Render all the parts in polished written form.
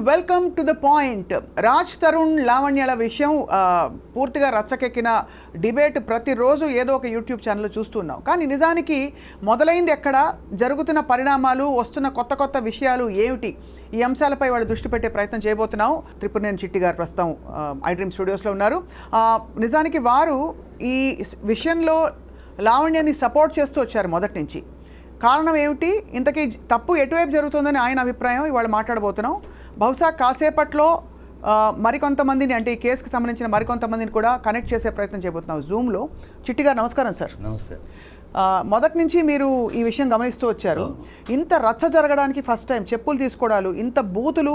Welcome to the point. Raj Tarun లావణ్యాల విషయం పూర్తిగా రచ్చకెక్కిన డిబేట్ ప్రతిరోజు ఏదో ఒక యూట్యూబ్ ఛానల్లో చూస్తున్నాం. కానీ నిజానికి మొదలైంది ఎక్కడ, జరుగుతున్న పరిణామాలు, వస్తున్న కొత్త కొత్త విషయాలు ఏమిటి, ఈ అంశాలపై వాళ్ళు దృష్టి పెట్టే ప్రయత్నం చేయబోతున్నాం. త్రిపురనేని చిట్టి గారు ప్రస్తుతం ఐ డ్రీమ్ స్టూడియోస్లో ఉన్నారు. నిజానికి వారు ఈ విషయంలో లావణ్యాన్ని సపోర్ట్ చేస్తూ వచ్చారు మొదటి నుంచి. కారణం ఏమిటి, ఇంతకీ తప్పు ఎటువైపు జరుగుతుందని ఆయన అభిప్రాయం ఇవాళ మాట్లాడబోతున్నాం. బహుశా కాసేపట్లో మరికొంతమందిని, అంటే ఈ కేసుకు సంబంధించిన మరికొంతమందిని కూడా కనెక్ట్ చేసే ప్రయత్నం చేయబోతున్నాం జూమ్లో. చిట్టి గారు నమస్కారం సార్. నమస్తే. మొదటి నుంచి మీరు ఈ విషయం గమనిస్తూ వచ్చారు. ఇంత రచ్చ జరగడానికి ఫస్ట్ టైం చెప్పులు తీసుకోవడాలు, ఇంత బూతులు,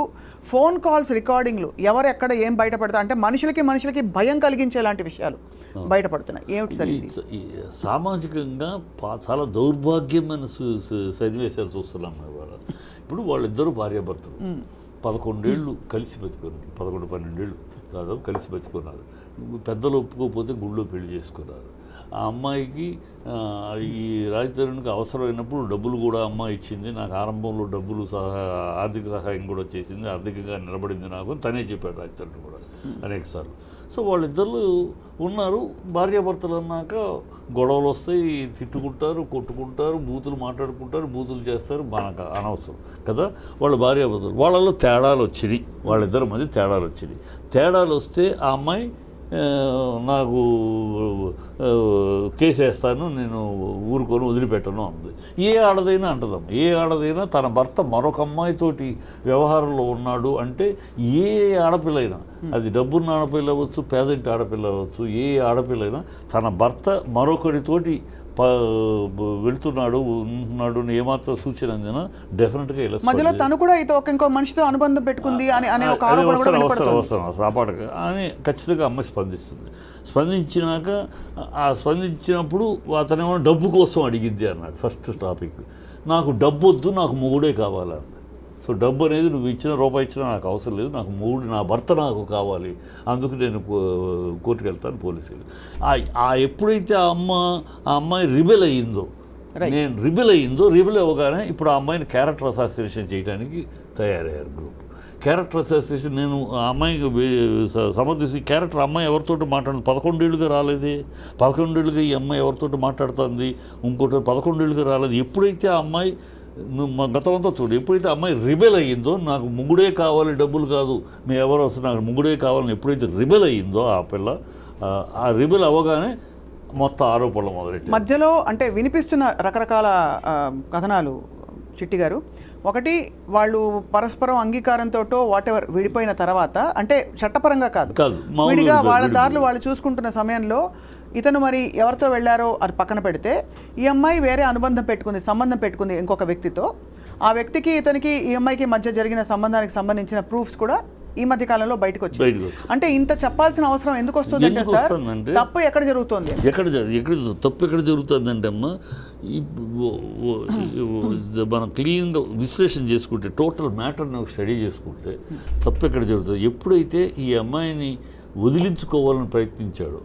ఫోన్ కాల్స్ రికార్డింగ్లు, ఎవరు ఎక్కడ ఏం బయటపడతారు అంటే మనుషులకి భయం కలిగించేలాంటి విషయాలు బయటపడుతున్నాయి. ఏమిటి సార్ ఇది? సామాజికంగా చాలా దౌర్భాగ్యమైన సన్నివేశాలు చూస్తున్నాం ఇవాళ. ఇప్పుడు వాళ్ళిద్దరూ భార్యాభర్తలు 11 ఏళ్ళు కలిసి బతుకున్నారు, 11-12 ఏళ్ళు దాదాపు కలిసి బతుకున్నారు. పెద్దలు ఒప్పుకోకపోతే గుళ్ళో పెళ్లి చేసుకున్నారు. ఆ అమ్మాయికి ఈ రాజ్ తరుణ్కి అవసరమైనప్పుడు డబ్బులు కూడా అమ్మాయి ఇచ్చింది. నాకు ఆరంభంలో డబ్బులు ఆర్థిక సహాయం కూడా చేసింది, ఆర్థికంగా నిలబడింది నాకు తనే చెప్పాడు రాజ్ తరుణ్ కూడా అనేకసార్లు. సో వాళ్ళిద్దరు ఉన్నారు. భార్యాభర్తలు అన్నాక గొడవలు వస్తాయి, తిట్టుకుంటారు, కొట్టుకుంటారు, బూతులు మాట్లాడుకుంటారు, బూతులు చేస్తారు. మనకు అనవసరం కదా. వాళ్ళ భార్యాభర్తలు వాళ్ళలో తేడాలు వచ్చినాయి, వాళ్ళిద్దరి మధ్య తేడాలు వచ్చినాయి. తేడాలు వస్తే ఆ అమ్మాయి నాకు కేసు వేస్తాను, నేను ఊరుకొని వదిలిపెట్టను అంది. ఏ ఆడదైనా అంటదమ్మ, ఏ ఆడదైనా తన భర్త మరొక అమ్మాయితోటి వ్యవహారంలో ఉన్నాడు అంటే, ఏ ఆడపిల్లైనా, అది డబ్బున్న ఆడపిల్ల అవ్వచ్చు, పేదంటి ఆడపిల్ల అవ్వచ్చు, ఏ ఆడపిల్లైనా తన భర్త మరొకరితోటి వెళ్తున్నాడు ఉన్నాడు ఏమాత్రం సూచన అందినా డెఫినెట్గా ఇలా మధ్యలో తను కూడా ఇంకో మనిషితో అనుబంధం పెట్టుకుంది అనే ఒక రాపాట అని ఖచ్చితంగా అమ్మాయి స్పందిస్తుంది. స్పందించినాక స్పందించినప్పుడు అతనేమో డబ్బు కోసం అడిగిద్ది అన్నాడు. ఫస్ట్ టాపిక్, నాకు డబ్బు వద్దు, నాకు మొగుడే కావాలంది. సో డబ్బు అనేది నువ్వు ఇచ్చిన రూపాయి ఇచ్చినా నాకు అవసరం లేదు, నాకు మొగుడు, నా భర్త నాకు కావాలి, అందుకు నేను కోర్టుకు వెళ్తాను, పోలీసులు. ఎప్పుడైతే ఆ అమ్మాయి రిబెల్ అయ్యిందో, రిబెల్ అవ్వగానే ఇప్పుడు ఆ అమ్మాయిని క్యారెక్టర్ అసాసినేషన్ చేయడానికి తయారయ్యారు గ్రూప్. క్యారెక్టర్ అసాసినేషన్, నేను ఆ అమ్మాయికి సమర్థించి క్యారెక్టర్, అమ్మాయి ఎవరితోటి మాట్లాడుతుంది, 11 ఏళ్ళుగా రాలేదే, 11 ఏళ్ళుగా ఈ అమ్మాయి ఎవరితోటి మాట్లాడుతుంది, ఇంకోటి 11 ఏళ్ళుగా రాలేదు. ఎప్పుడైతే ఆ అమ్మాయి గతమంతా చూడు, ఎప్పుడైతే అమ్మాయి రిబెల్ అయ్యిందో, నాకు ముగ్గుడే కావాలి, డబ్బులు కాదు, మేము ఎవరు వస్తున్నా, నాకు ముగ్గుడే కావాలని ఎప్పుడైతే రిబెల్ అయ్యిందో ఆ పిల్ల, ఆ రిబెల్ అవ్వగానే మొత్తం ఆరోపణలు మొదలెట్టాయి. మధ్యలో అంటే వినిపిస్తున్న రకరకాల కథనాలు చిట్టి గారు. ఒకటి, వాళ్ళు పరస్పరం అంగీకారంతో వాటెవర్ విడిపోయిన తర్వాత, అంటే చట్టపరంగా కాదు, విడిగా వాళ్ళ దారులు వాళ్ళు చూసుకుంటున్న సమయంలో ఇతను మరి ఎవరితో వెళ్ళారో అది పక్కన పెడితే, ఈ అమ్మాయి వేరే సంబంధం పెట్టుకుంది ఇంకొక వ్యక్తితో. ఆ వ్యక్తికి ఇతనికి ఈ అమ్మాయికి మధ్య జరిగిన సంబంధానికి సంబంధించిన ప్రూఫ్స్ కూడా ఈ మధ్య కాలంలో బయటకు వచ్చాయి. అంటే ఇంత చెప్పాల్సిన అవసరం ఎందుకు వస్తుంది అంటే సార్, తప్పు ఎక్కడ జరుగుతుంది, తప్పు ఎక్కడ జరుగుతుంది అంటే అమ్మ, మనం క్లీన్గా విశ్లేషణ చేసుకుంటే, టోటల్ మ్యాటర్ని స్టడీ చేసుకుంటే తప్పు ఎక్కడ జరుగుతుంది. ఎప్పుడైతే ఈ అమ్మాయిని వదిలించుకోవాలని ప్రయత్నించాడు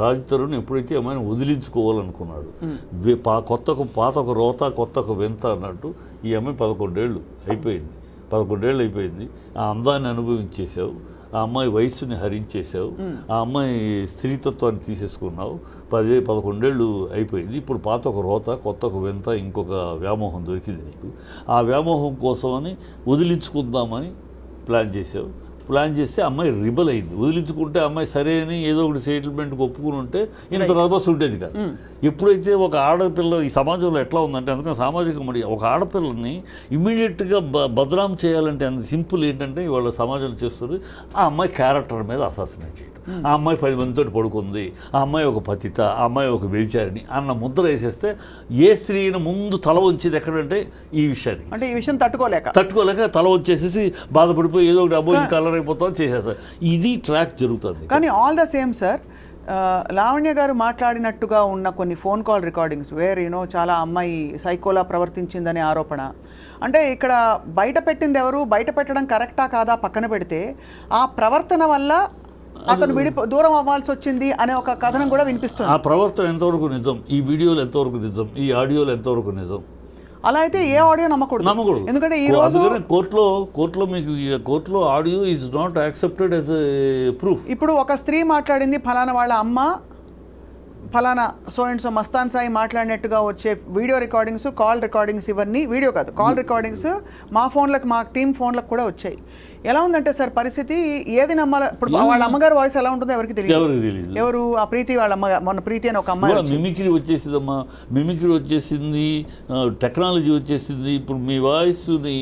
రాజ్ తరుణ్ ఎప్పుడైతే అమ్మాయిని వదిలించుకోవాలనుకున్నాడు, పాత ఒక రోత, కొత్త ఒక వింత అన్నట్టు, ఈ అమ్మాయి 11 ఏళ్ళు అయిపోయింది. ఆ అందాన్ని అనుభవించేసావు, ఆ అమ్మాయి వయస్సుని హరించేసావు, ఆ అమ్మాయి స్త్రీతత్వాన్ని తీసేసుకున్నావు. 11 ఏళ్ళు అయిపోయింది. ఇప్పుడు పాత ఒక రోత, కొత్త ఒక వింత, ఇంకొక వ్యామోహం దొరికింది నీకు. ఆ వ్యామోహం కోసమని వదిలించుకుందామని ప్లాన్ చేస్తే అమ్మాయి రిబల్ అయింది. వదిలించుకుంటే అమ్మాయి సరే అని ఏదో ఒకటి సెటిల్మెంట్కి ఒప్పుకుని ఉంటే ఇంత రభస్ ఉండేది కాదు. ఎప్పుడైతే ఒక ఆడపిల్ల ఈ సమాజంలో ఎట్లా ఉందంటే, అందుకని సామాజిక మరి ఒక ఆడపిల్లని ఇమ్మీడియట్గా బదనాం చేయాలంటే అంత సింపుల్ ఏంటంటే ఇవాళ సమాజంలో చేస్తుంది, ఆ అమ్మాయి క్యారెక్టర్ మీద అసాసినేట్ చేయడం. ఆ అమ్మాయి 10 మందితో పడుకుంది, ఆ అమ్మాయి ఒక పతిత, ఆ అమ్మాయి ఒక వ్యభిచారిణి అన్న ముద్ర వేసేస్తే ఏ స్త్రీని ముందు తల వంచేది ఎక్కడంటే ఈ విషయానికి, అంటే ఈ విషయం తట్టుకోలేక తల వచ్చేసేసి బాధపడిపోయి ఏదో ఒకటి అబ్బో కలర్ అయిపోతాం చేసేస్తారు. ఇది ట్రాక్ జరుగుతుంది. కానీ all the same sir, Lavanya గారు మాట్లాడినట్టుగా ఉన్న కొన్ని ఫోన్ కాల్ రికార్డింగ్స్ వేర్ చాలా అమ్మాయి సైకోలా ప్రవర్తించిందనే ఆరోపణ. అంటే ఇక్కడ బయట పెట్టింది ఎవరు, బయట పెట్టడం కరెక్టా కాదా పక్కన పెడితే, ఆ ప్రవర్తన వల్ల అతను దూరం అవ్వాల్సి వచ్చింది అనే ఒక కథనం కూడా వినిపిస్తుంది. ఆ ప్రవర్తన ఎంతవరకు నిజం, ఈ వీడియోలు ఎంతవరకు నిజం, ఈ ఆడియోలు ఎంతవరకు నిజం, అలా అయితే ఏ ఆడియో నమ్మకూడదు. ఎందుకంటే ఈ రోజు కోర్టులో audio is not accepted as proof. ఇప్పుడు ఒక స్త్రీ మాట్లాడింది, ఫలానా వాళ్ళ అమ్మ ఫలానా so and so Mastan Sai మాట్లాడినట్టుగా వచ్చే వీడియో రికార్డింగ్స్, కాల్ రికార్డింగ్స్, ఇవన్నీ వీడియో కాదు కాల్ రికార్డింగ్స్ మా ఫోన్లకు, మా టీం ఫోన్లకు కూడా వచ్చాయి. ఎలా ఉందంటే సార్ పరిస్థితి, ఏది నమ్మాలి? ఇప్పుడు వాళ్ళ అమ్మగారు వాయిస్ ఎలా ఉంటుందో ఎవరికి తెలియదు. ఎవరు ఆ ప్రీతి వాళ్ళ అమ్మగారు, మొన్న ప్రీతి అని ఒక అమ్మాయి మిమిక్రీ వచ్చేసిందమ్మా, మిమిక్రీ వచ్చేసింది, టెక్నాలజీ వచ్చేసింది. ఇప్పుడు మీ వాయిస్ని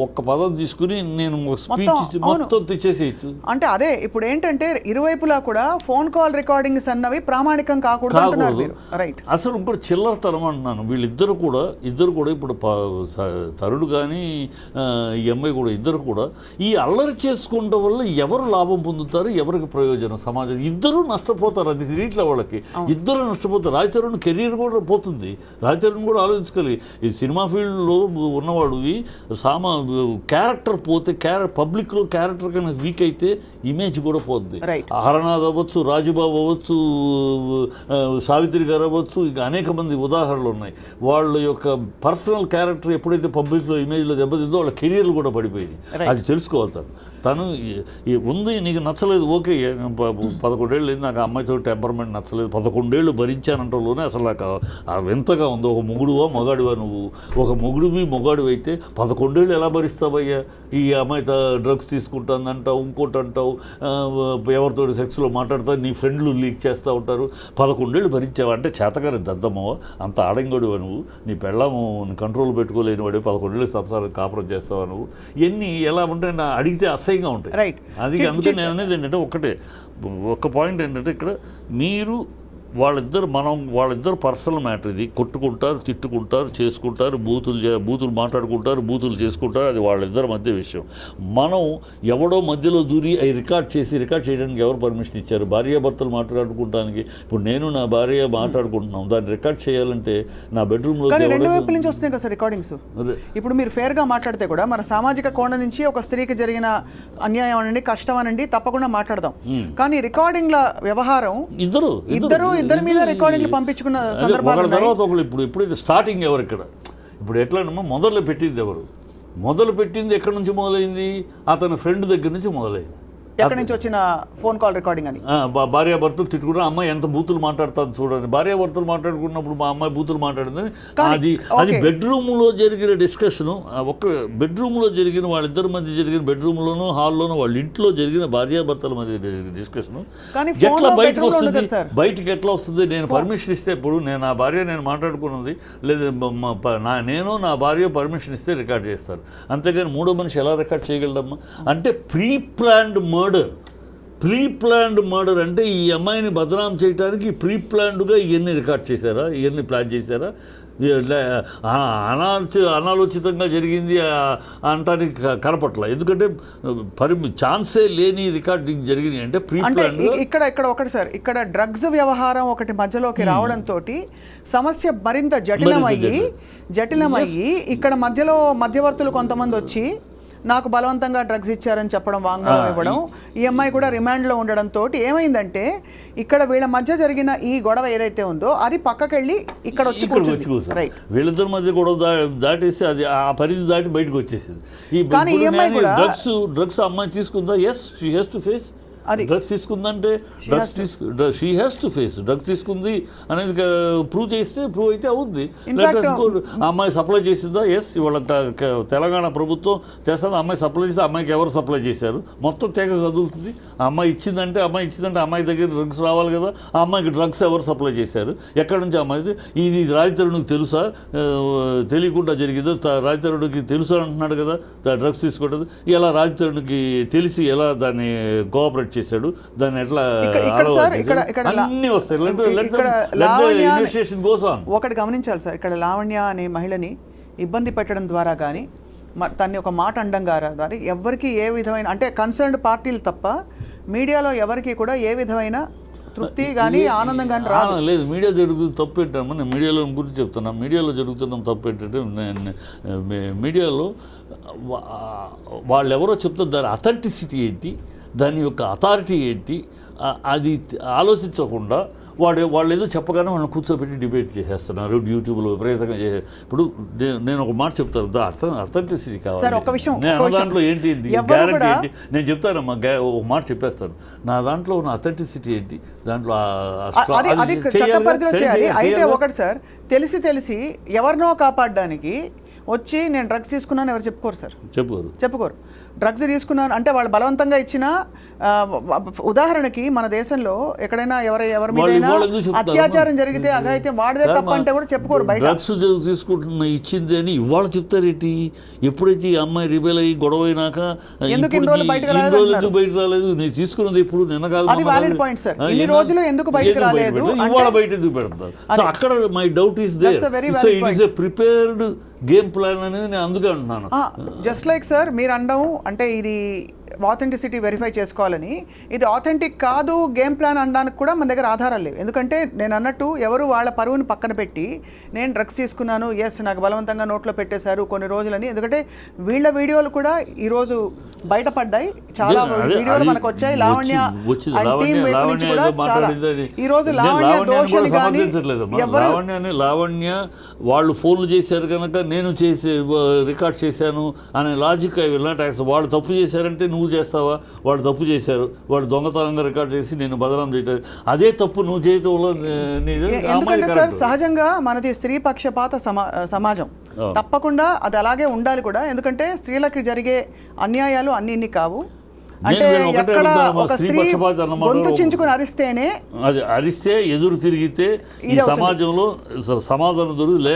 ఒక్క పదం తీసుకుని నేను స్పీచ్ మొత్తం తెచ్చేసేయచ్చు. అంటే అదే ఇప్పుడు ఏంటంటే ఇరువైపులా కూడా ఫోన్ కాల్ రికార్డింగ్స్ అన్నవి ప్రామాణికం కాకూడదు. రైట్. అసలు ఇంకోటి చిల్లరతనం అంటున్నాను. వీళ్ళిద్దరు కూడా ఇప్పుడు తరుడు కానీ ఈ అమ్మాయి కూడా ఇద్దరు కూడా ఈ అల్లరి చేసుకోవడం వల్ల ఎవరు లాభం పొందుతారు, ఎవరికి ప్రయోజనం? సమాజం ఇద్దరు నష్టపోతారు. అది తిరిగిట్ల వాళ్ళకి ఇద్దరు నష్టపోతారు. రాజతరుణ్ కెరీర్ కూడా పోతుంది. రాజతరుణ్ కూడా ఆలోచించుకోవాలి. ఈ సినిమా ఫీల్డ్లో ఉన్నవాడు క్యారెక్టర్ పోతే, పబ్లిక్లో క్యారెక్టర్ కన్నా వీక్ అయితే ఇమేజ్ కూడా పోతుంది. హరనాథ్ అవ్వచ్చు, రాజుబాబు అవ్వచ్చు, సావిత్రి గారు అవ్వచ్చు, ఇంకా అనేక మంది ఉదాహరణలు ఉన్నాయి. వాళ్ళ యొక్క పర్సనల్ క్యారెక్టర్ ఎప్పుడైతే పబ్లిక్లో ఇమేజ్లో దెబ్బతిందో వాళ్ళ కెరీర్లు కూడా పడిపోయింది. అది తెలుసుకోవాలి. తను ఉంది, నీకు నచ్చలేదు, ఓకే, 11 ఏళ్ళు నాకు అమ్మాయితో టెంపర్మెంట్ నచ్చలేదు, 11 ఏళ్ళు భరించానంటలోనే అసలు నాకు ఎంతగా ఉంది. ఒక మొగుడువా మొగాడివా నువ్వు? ఒక మొగాడు అయితే 11 ఏళ్ళు ఎలా భరిస్తావయ్యా? ఈ అమ్మాయితో డ్రగ్స్ తీసుకుంటుందంటావు, ఇంకోటి అంటావు, ఎవరితో సెక్స్లో మాట్లాడతావు, నీ ఫ్రెండ్లు లీక్ చేస్తూ ఉంటారు. 11 ఏళ్ళు భరించావా అంటే చేతగారి దద్దమ్మవా? అంత ఆడంగడివా నువ్వు? నీ పెళ్ళాము కంట్రోల్ పెట్టుకోలేని వాడు 11 ఏళ్ళు సంసారం కాపురం చేస్తావా నువ్వు? ఇవన్నీ ఎలా ఉంటాయి అడిగితే అసహ్యంగా ఉంటాయి. రైట్. అది అందుకే నేను అనేది ఏంటంటే ఒక్క పాయింట్ ఏంటంటే ఇక్కడ మీరు వాళ్ళిద్దరు పర్సనల్ మ్యాటర్. ఇది కొట్టుకుంటారు, తిట్టుకుంటారు, చేసుకుంటారు, బూతులు మాట్లాడుకుంటారు, బూతులు చేసుకుంటారు. అది వాళ్ళిద్దరి మధ్య విషయం. మనం ఎవడో మధ్యలో దూరి అవి రికార్డ్ చేయడానికి ఎవరు పర్మిషన్ ఇచ్చారు? భార్యాభర్తలు మాట్లాడుకోవడానికి. ఇప్పుడు నేను నా భార్య మాట్లాడుకుంటున్నాం, దాన్ని రికార్డ్ చేయాలంటే నా బెడ్రూమ్లో 2 వైపుల నుంచి వస్తున్నాయి కదా సార్ రికార్డింగ్స్. ఇప్పుడు మీరు ఫేర్గా మాట్లాడితే కూడా మన సామాజిక కోణం నుంచి ఒక స్త్రీకి జరిగిన అన్యాయం అనండి, కష్టం అనండి, తప్పకుండా మాట్లాడదాం. కానీ రికార్డింగ్ల వ్యవహారం ఇద్దరి మీద రికార్డింగ్లు పంపించుకున్న సందర్భాలు తర్వాత ఒకళ్ళు. ఇప్పుడు స్టార్టింగ్ ఎవరు ఇక్కడ? ఇప్పుడు ఎట్లా మొదలు పెట్టింది ఎవరు? మొదలు పెట్టింది ఎక్కడి నుంచి మొదలైంది? అతని ఫ్రెండ్ దగ్గర నుంచి మొదలైంది. ఎక్కడి నుంచి వచ్చిన ఫోన్ కాల్ రికార్డింగ్ అని. భార్యాభర్తలు తిట్టుకుంటారు, అమ్మాయి ఎంత బూతులు మాట్లాడుతుంది చూడండి. భార్యాభర్తలు మాట్లాడుకున్నప్పుడు మా అమ్మాయి బూతులు మాట్లాడింది. అది బెడ్రూమ్లో జరిగిన డిస్కషను. ఒక బెడ్రూమ్లో జరిగిన వాళ్ళిద్దరి మధ్య జరిగిన బెడ్రూమ్లోనూ హాల్లోనూ వాళ్ళ ఇంట్లో జరిగిన భార్యాభర్తల మధ్య జరిగిన డిస్కషను ఎట్లా బయటకు వస్తుంది? బయటికి ఎట్లా వస్తుంది? నేను పర్మిషన్ ఇస్తే, ఇప్పుడు నేను నా భార్య నేను మాట్లాడుకున్నది లేదా నేను నా భార్య పర్మిషన్ ఇస్తే రికార్డ్ చేస్తారు. అంతేగాని మూడో మనిషి ఎలా రికార్డ్ చేయగలడమ్మా? అంటే ప్రీ ప్లాన్డ్ మర్డర్ అంటే ఈ అమ్మాయిని బదనాం చేయడానికి ప్రీ ప్లాన్డ్గా ఇవన్నీ రికార్డ్ చేశారా? ఇవన్నీ ప్లాన్ చేశారా? అనాలోచితంగా జరిగింది అంటానికి కనపట్ల. ఎందుకంటే ఛాన్సే లేని రికార్డింగ్ జరిగినాయి అంటే ప్రీ ప్లాన్. ఇక్కడ ఒకటి సార్, ఇక్కడ డ్రగ్స్ వ్యవహారం ఒకటి మధ్యలోకి రావడంతో సమస్య మరింత జటిలమయ్యి ఇక్కడ మధ్యవర్తులు కొంతమంది వచ్చి నాకు బలవంతంగా డ్రగ్స్ ఇచ్చారని చెప్పడం, వాంగ్మూలం ఇవ్వడం, ఈ అమ్మాయి కూడా రిమాండ్లో ఉండడంతో ఏమైందంటే ఇక్కడ వీళ్ళ మధ్య జరిగిన ఈ గొడవ ఏదైతే ఉందో అది పక్కకెళ్ళి ఇక్కడ వచ్చి రైట్. వీళ్ళిద్దరి మధ్య గొడవ దాటేసి అది ఆ పరిధి దాటి బయటకు వచ్చేసింది. కానీ ఈ అమ్మాయి కూడా డ్రగ్స్ అమ్మాయి తీసుకుందా? Yes, she has to face. Drugs తీసుకుందంటే she has to face. Drugs తీసుకుంది అనేది ప్రూవ్ అయితే అవుద్ది. అమ్మాయి సప్లై చేసిందా? ఎస్. ఇవాళ తెలంగాణ ప్రభుత్వం చేస్తుంది. అమ్మాయి సప్లై చేస్తే అమ్మాయికి ఎవరు సప్లై చేశారు? మొత్తం తెగ కదులుతుంది. అమ్మాయి ఇచ్చిందంటే అమ్మాయి దగ్గర డ్రగ్స్ రావాలి కదా. ఆ అమ్మాయికి డ్రగ్స్ ఎవరు సప్లై చేశారు? ఎక్కడి నుంచి అమ్మాయి? ఇది రాజతరుణ్కి తెలుసా? తెలియకుండా జరిగిందో? రాజతరుణ్కి తెలుసు అంటున్నాడు కదా డ్రగ్స్ తీసుకోవడం. ఇలా రాజతరుణ్కి తెలిసి ఎలా దాన్ని కోఆపరేట్ చేశాడు, దాన్ని ఎట్లా అన్ని వస్తాయి. ఒకటి గమనించాలి సార్, ఇక్కడ లావణ్య అనే మహిళని ఇబ్బంది పెట్టడం ద్వారా కానీ తన్ని ఒక మాట అండం కానీ ఎవరికి ఏ విధమైన అంటే కన్సర్న్డ్ పార్టీలు తప్ప మీడియాలో ఎవరికి కూడా ఏ విధమైన తృప్తి కానీ ఆనందం కానీ లేదు. మీడియా జరుగుతుంది తప్పు ఏంటమ్మా? నేను మీడియాలో గురించి చెప్తున్నా. మీడియాలో జరుగుతున్న తప్పు ఏంటంటే మీడియాలో వాళ్ళు ఎవరో చెప్తారు దాని అథెంటిసిటీ ఏంటి, దాని యొక్క అథారిటీ ఏంటి, అది ఆలోచించకుండా వాళ్ళు ఏదో చెప్పగానే వాళ్ళని కూర్చోబెట్టి డిబేట్ చేసేస్తున్నారు యూట్యూబ్లో విపరీతంగా ఇప్పుడు నేను ఒక మాట చెప్తాను అథెంటిసిటీ సార్, ఒక కావాలి విషయం, నేను ఒక దాంట్లో ఏంటి ఎవరు గ్యారంటీ కూడా- ఏంటి నేను చెప్తానమ్మా ఒక మాట చెప్పేస్తాను నా దాంట్లో ఉన్న అథెంటిసిటీ ఏంటి దాంట్లో అది చట్ట పరిధిలో చేయాలి. అయితే ఒకటి సార్, తెలిసి ఎవరినో కాపాడడానికి వచ్చి నేను డ్రగ్స్ తీసుకున్నాను ఎవరు చెప్పుకోరు సార్, చెప్పుకోరు. డ్రగ్స్ తీసుకున్నాను అంటే వాళ్ళు బలవంతంగా ఇచ్చిన ఉదాహరణకి మన దేశంలో ఎక్కడైనా ఎవరి మీద అత్యాచారం జరిగితే అఘాయిత్యం వాడిదే తప్ప అంటే కూడా చెప్పుకోరు. బయట డ్రగ్స్ తీసుకుంటున్న ఇచ్చింది అని ఇవాళ చెప్తారేంటి? ఎప్పుడైతే ఈ అమ్మాయి రిబెల్ అయ్యి గొడవ అయినాక ఎందుకు ఇన్ని రోజులు బయటకు రాలేదు? నేను తీసుకున్నది ఇప్పుడు నిన్న కాదు. అది వాలిడ్ పాయింట్ సార్. ఇన్ని రోజులు ఎందుకు బయటకు రాలేదు? ఇవాళ బయట ఎందుకు పెడతారు? సో అక్కడ my doubt is there. So it is a prepared game plan అనేది నేను అందుకే అంటున్నాను. జస్ట్ లైక్ సార్ మీరు అనడం అంటే ఇది ఆథెంటిసిటీ వెరిఫై చేసుకోవాలని, ఇది ఆథెంటిక్ కాదు గేమ్ ప్లాన్ అనడానికి కూడా మన దగ్గర ఆధారాలు లేవు. ఎందుకంటే నేను అన్నట్టు ఎవరు వాళ్ళ పరువుని పక్కన పెట్టి నేను డ్రగ్స్ తీసుకున్నాను, ఎస్ నాకు బలవంతంగా నోట్లో పెట్టేశారు కొన్ని రోజులని. ఎందుకంటే వీళ్ళ వీడియోలు కూడా ఈరోజు బయటపడ్డాయి, చాలా వీడియోలు మనకు వచ్చాయి. లావణ్య టీం వైపు నుంచి కూడా చాలా ఈరోజు లావణ్య దోషులు కానీ లావణ్య వాళ్ళు ఫోన్లు చేశారు కనుక నేను చేసి రికార్డ్ చేశాను అనే logic I will not accept. వాళ్ళు తప్పు చేశారంటే నువ్వు చేస్తావా? వాళ్ళు తప్పు చేశారు, వాళ్ళు దొంగతనంగా రికార్డ్ చేసి నేను బదనాం చేయటం అదే తప్పు నువ్వు చేయటంలో. ఎందుకంటే సార్ సహజంగా మనది స్త్రీ పక్షపాత సమాజం, తప్పకుండా అది అలాగే ఉండాలి కూడా. ఎందుకంటే స్త్రీలకు జరిగే అన్యాయాలు అన్ని కావు. అంటే ఎక్కడ ఒక స్త్రీ గొంతు చించుకుని అరిస్తేనే అది అరిస్తే ఎదురు తిరిగితే ఈ సమాజంలో సమాధానం దొరికి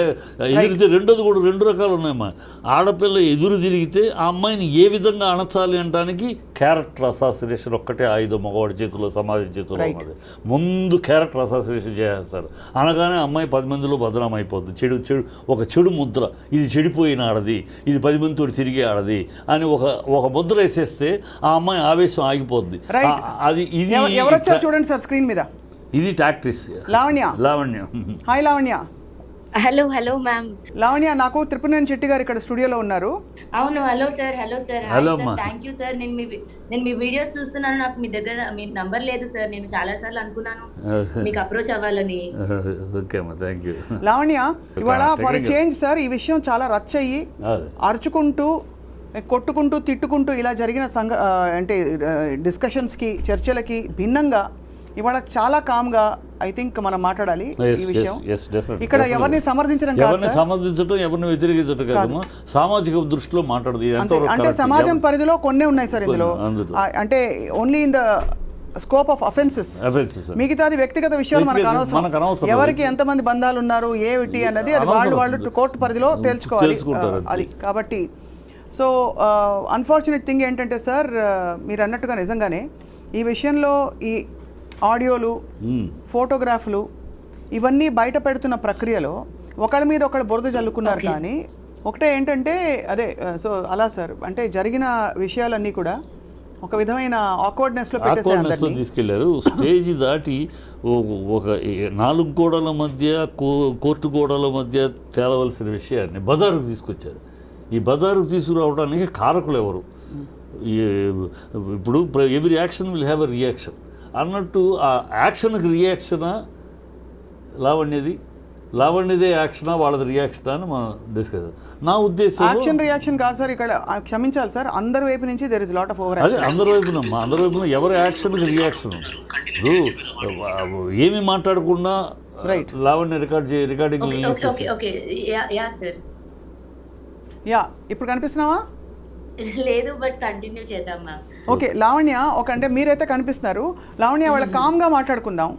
ఎదురితే రెండోది కూడా రెండు రకాలు ఉన్నాయమ్మా. ఆడపిల్ల ఎదురు తిరిగితే ఆ అమ్మాయిని ఏ విధంగా అణచాలి అనడానికి క్యారెక్టర్ అసాసినేషన్ ఒక్కటే ఆయుధం మగవాడి చేతిలో సమాజం చేతిలో ఉన్నది. ముందు క్యారెక్టర్ అసాసినేషన్ చేస్తారు అనగానే అమ్మాయి 10 మందిలో బదనాం అయిపోద్ది. ఒక చెడు ముద్ర, ఇది చెడిపోయిన ఆడది, ఇది 10 మందితో తిరిగే ఆడది అని ఒక ముద్ర వేసేస్తే ఆ అమ్మాయి ఆవేశం ఆగిపోద్ది. అది ఇది ఎవరు వచ్చారు చూడండి సార్ స్క్రీన్ మీద. ఇది tactics. Lavanya hi Lavanya. Hello ma'am. Lavanya, నాకు త్రిపురనేని చెట్టి గారు ఇక్కడ స్టూడియోలో ఉన్నారు. అవును. Hello sir. Thank you sir. నేను మీ వీడియోస్ చూస్తున్నాను. నాకు మీ దగ్గర మీ నంబర్ లేదు సార్. నేను చాలా సార్లు అనుకున్నాను మీకు అప్రోచ్ అవ్వాలని. లావణ్య, ఇవాళ ఫర్ చేంజ్ సార్ ఈ విషయం చాలా రచ్చ అయ్యి అరుచుకుంటూ కొట్టుకుంటూ తిట్టుకుంటూ ఇలా జరిగిన అంటే డిస్కషన్స్కి చర్చలకి భిన్నంగా ఇవాళ చాలా కామ్గా ఐ థింక్ మనం మాట్లాడాలి ఈ విషయం. ఇక్కడ ఎవరిని సమర్థించడం కాదు, సమర్థించడం ఎవరిని వ్యతిరేకించడం కాదు, సామాజిక దృష్టిలో మాట్లాడదు. అంటే సమాజం పరిధిలో కొన్నే ఉన్నాయి సార్ ఇందులో. అంటే only in the scope of offences, మిగతాది వ్యక్తిగత విషయాలు మనకు అనవసరం. ఎవరికి ఎంతమంది బంధాలు ఉన్నారు ఏమిటి అన్నది అది వాళ్ళు కోర్టు పరిధిలో తేల్చుకోవాలి అది. కాబట్టి సో అన్ఫార్చునేట్ థింగ్ ఏంటంటే సార్ మీరు అన్నట్టుగా నిజంగానే ఈ విషయంలో ఈ ఆడియోలు ఫోటోగ్రాఫ్లు ఇవన్నీ బయట పెడుతున్న ప్రక్రియలో ఒకళ్ళ మీద ఒకళ్ళు బురద జల్లుకున్నారు. కానీ ఒకటే ఏంటంటే అదే సో అలా సార్ అంటే జరిగిన విషయాలన్నీ కూడా ఒక విధమైన ఆక్వర్డ్నెస్లో తీసుకెళ్లారు. స్టేజ్ దాటి ఒక 4 గోడల మధ్య కోర్టు గోడల మధ్య తేలవలసిన విషయాన్ని బజారుకు తీసుకొచ్చారు. ఈ బజారుకు తీసుకురావడానికి కారకులు ఎవరు? ఇప్పుడు every action will have a reaction అన్నట్టు ఆ యాక్షన్కి రియాక్షనా లావణ్యదే యాక్షనా వాళ్ళది రియాక్షనా అని మనం డిస్కస్. నా ఉద్దేశం యాక్షన్ రియాక్షన్ కాదు సార్, ఇక్కడ క్షమించాలి సార్, అందరి వైపు నుంచి there is lot of over action. అదే అందరి వైపున ఎవరి యాక్షన్కి రియాక్షన్. ఇప్పుడు ఏమి మాట్లాడకుండా లావణ్య రికార్డింగ్ యా ఇప్పుడు కనిపిస్తున్నావా? లేదు, బట్ కంటిన్యూ చేద్దాం మ్యామ్. ఓకే లావణ్య, అంటే మీరైతే కనిపిస్తున్నారు. లావణ్య వాళ్ళ కామ్గా మాట్లాడుకుందాం.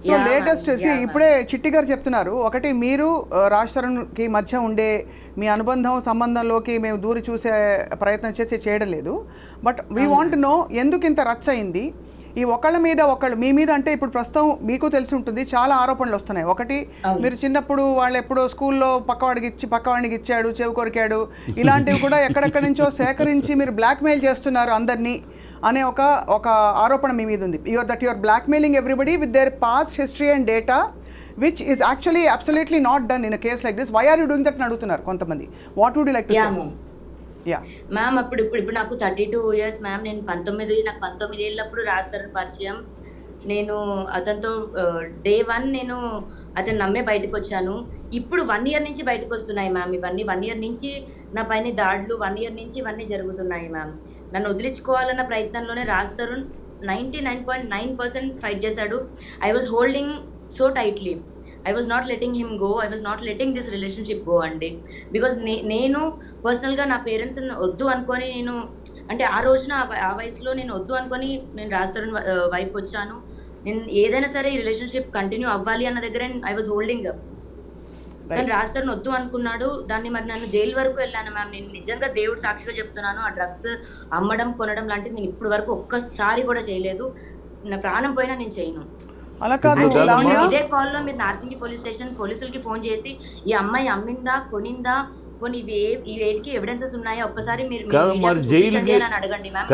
సో లేటెస్ట్ ఇప్పుడే చిట్టి గారు చెప్తున్నారు, ఒకటి మీరు రాజ్ తరుణ్కి మధ్య ఉండే మీ అనుబంధం సంబంధంలోకి మేము దూరి చూసే ప్రయత్నం చేయడం లేదు. బట్ వీ వాంట్ నో ఎందుకు ఇంత రచ్చ అయింది ఈ ఒకళ్ళ మీద ఒకళ్ళు మీ మీద. అంటే ఇప్పుడు ప్రస్తుతం మీకు తెలిసి ఉంటుంది చాలా ఆరోపణలు వస్తున్నాయి. ఒకటి మీరు చిన్నప్పుడు వాళ్ళు ఎప్పుడో స్కూల్లో పక్కవాడికి ఇచ్చాడు, చెవి కొరికాడు, ఇలాంటివి కూడా ఎక్కడెక్కడి నుంచో సేకరించి మీరు బ్లాక్మెయిల్ చేస్తున్నారు అందరినీ అనే ఒక ఆరోపణ మీ మీద ఉంది. That your blackmailing everybody with their past history and data which is actually absolutely not done in a case like this. Why are you doing that అని అడుగుతున్నారు కొంతమంది. What would you like to say? Ma'am ఇప్పుడు నాకు 32 years ma'am. నాకు 19 ఏళ్ళప్పుడు రాజ్ తరుణ్ పరిచయం. నేను అతనితో day 1 నేను అతను నమ్మే బయటకు వచ్చాను. ఇప్పుడు 1 ఇయర్ నుంచి బయటకు వస్తున్నాయి మ్యామ్ ఇవన్నీ. 1 ఇయర్ నుంచి నా పైన దాడులు, 1 ఇయర్ నుంచి ఇవన్నీ జరుగుతున్నాయి మ్యామ్. నన్ను వదిలించుకోవాలన్న ప్రయత్నంలోనే రాజ్ తరుణ్ 99.9% ఫైట్ చేశాడు. I was holding so tightly. I was not letting him go. I was not letting this relationship go అండి. బికాజ్ నేను పర్సనల్గా నా పేరెంట్స్ని వద్దు అనుకొని నేను అంటే ఆ రోజున ఆ వయసులో నేను వద్దు అనుకొని నేను రాజ్ తరుణ్ వైపు వచ్చాను. నేను ఏదైనా సరే ఈ రిలేషన్షిప్ కంటిన్యూ అవ్వాలి అన్న దగ్గర ఐ వాజ్ హోల్డింగ్ అప్. కానీ రాజ్ తరుణ్ వద్దు అనుకున్నాడు. దాన్ని మరి నన్ను జైలు వరకు వెళ్ళాను మ్యామ్. నేను నిజంగా దేవుడు సాక్షిగా చెప్తున్నాను, ఆ డ్రగ్స్ అమ్మడం కొనడం లాంటిది నేను ఇప్పటి వరకు ఒక్కసారి కూడా చేయలేదు. నా ప్రాణం పోయినా నేను చేయను. అలా కాదు ఇదే కాల్లో మీరు నార్సింగి పోలీస్ స్టేషన్ పోలీసులకి ఫోన్ చేసి ఈ అమ్మాయి అమ్మిందా కొనిందా పోనీ ఈ వేటికి ఎవిడెన్సెస్ ఉన్నాయా ఒక్కసారి మీరు అడగండి మ్యామ్.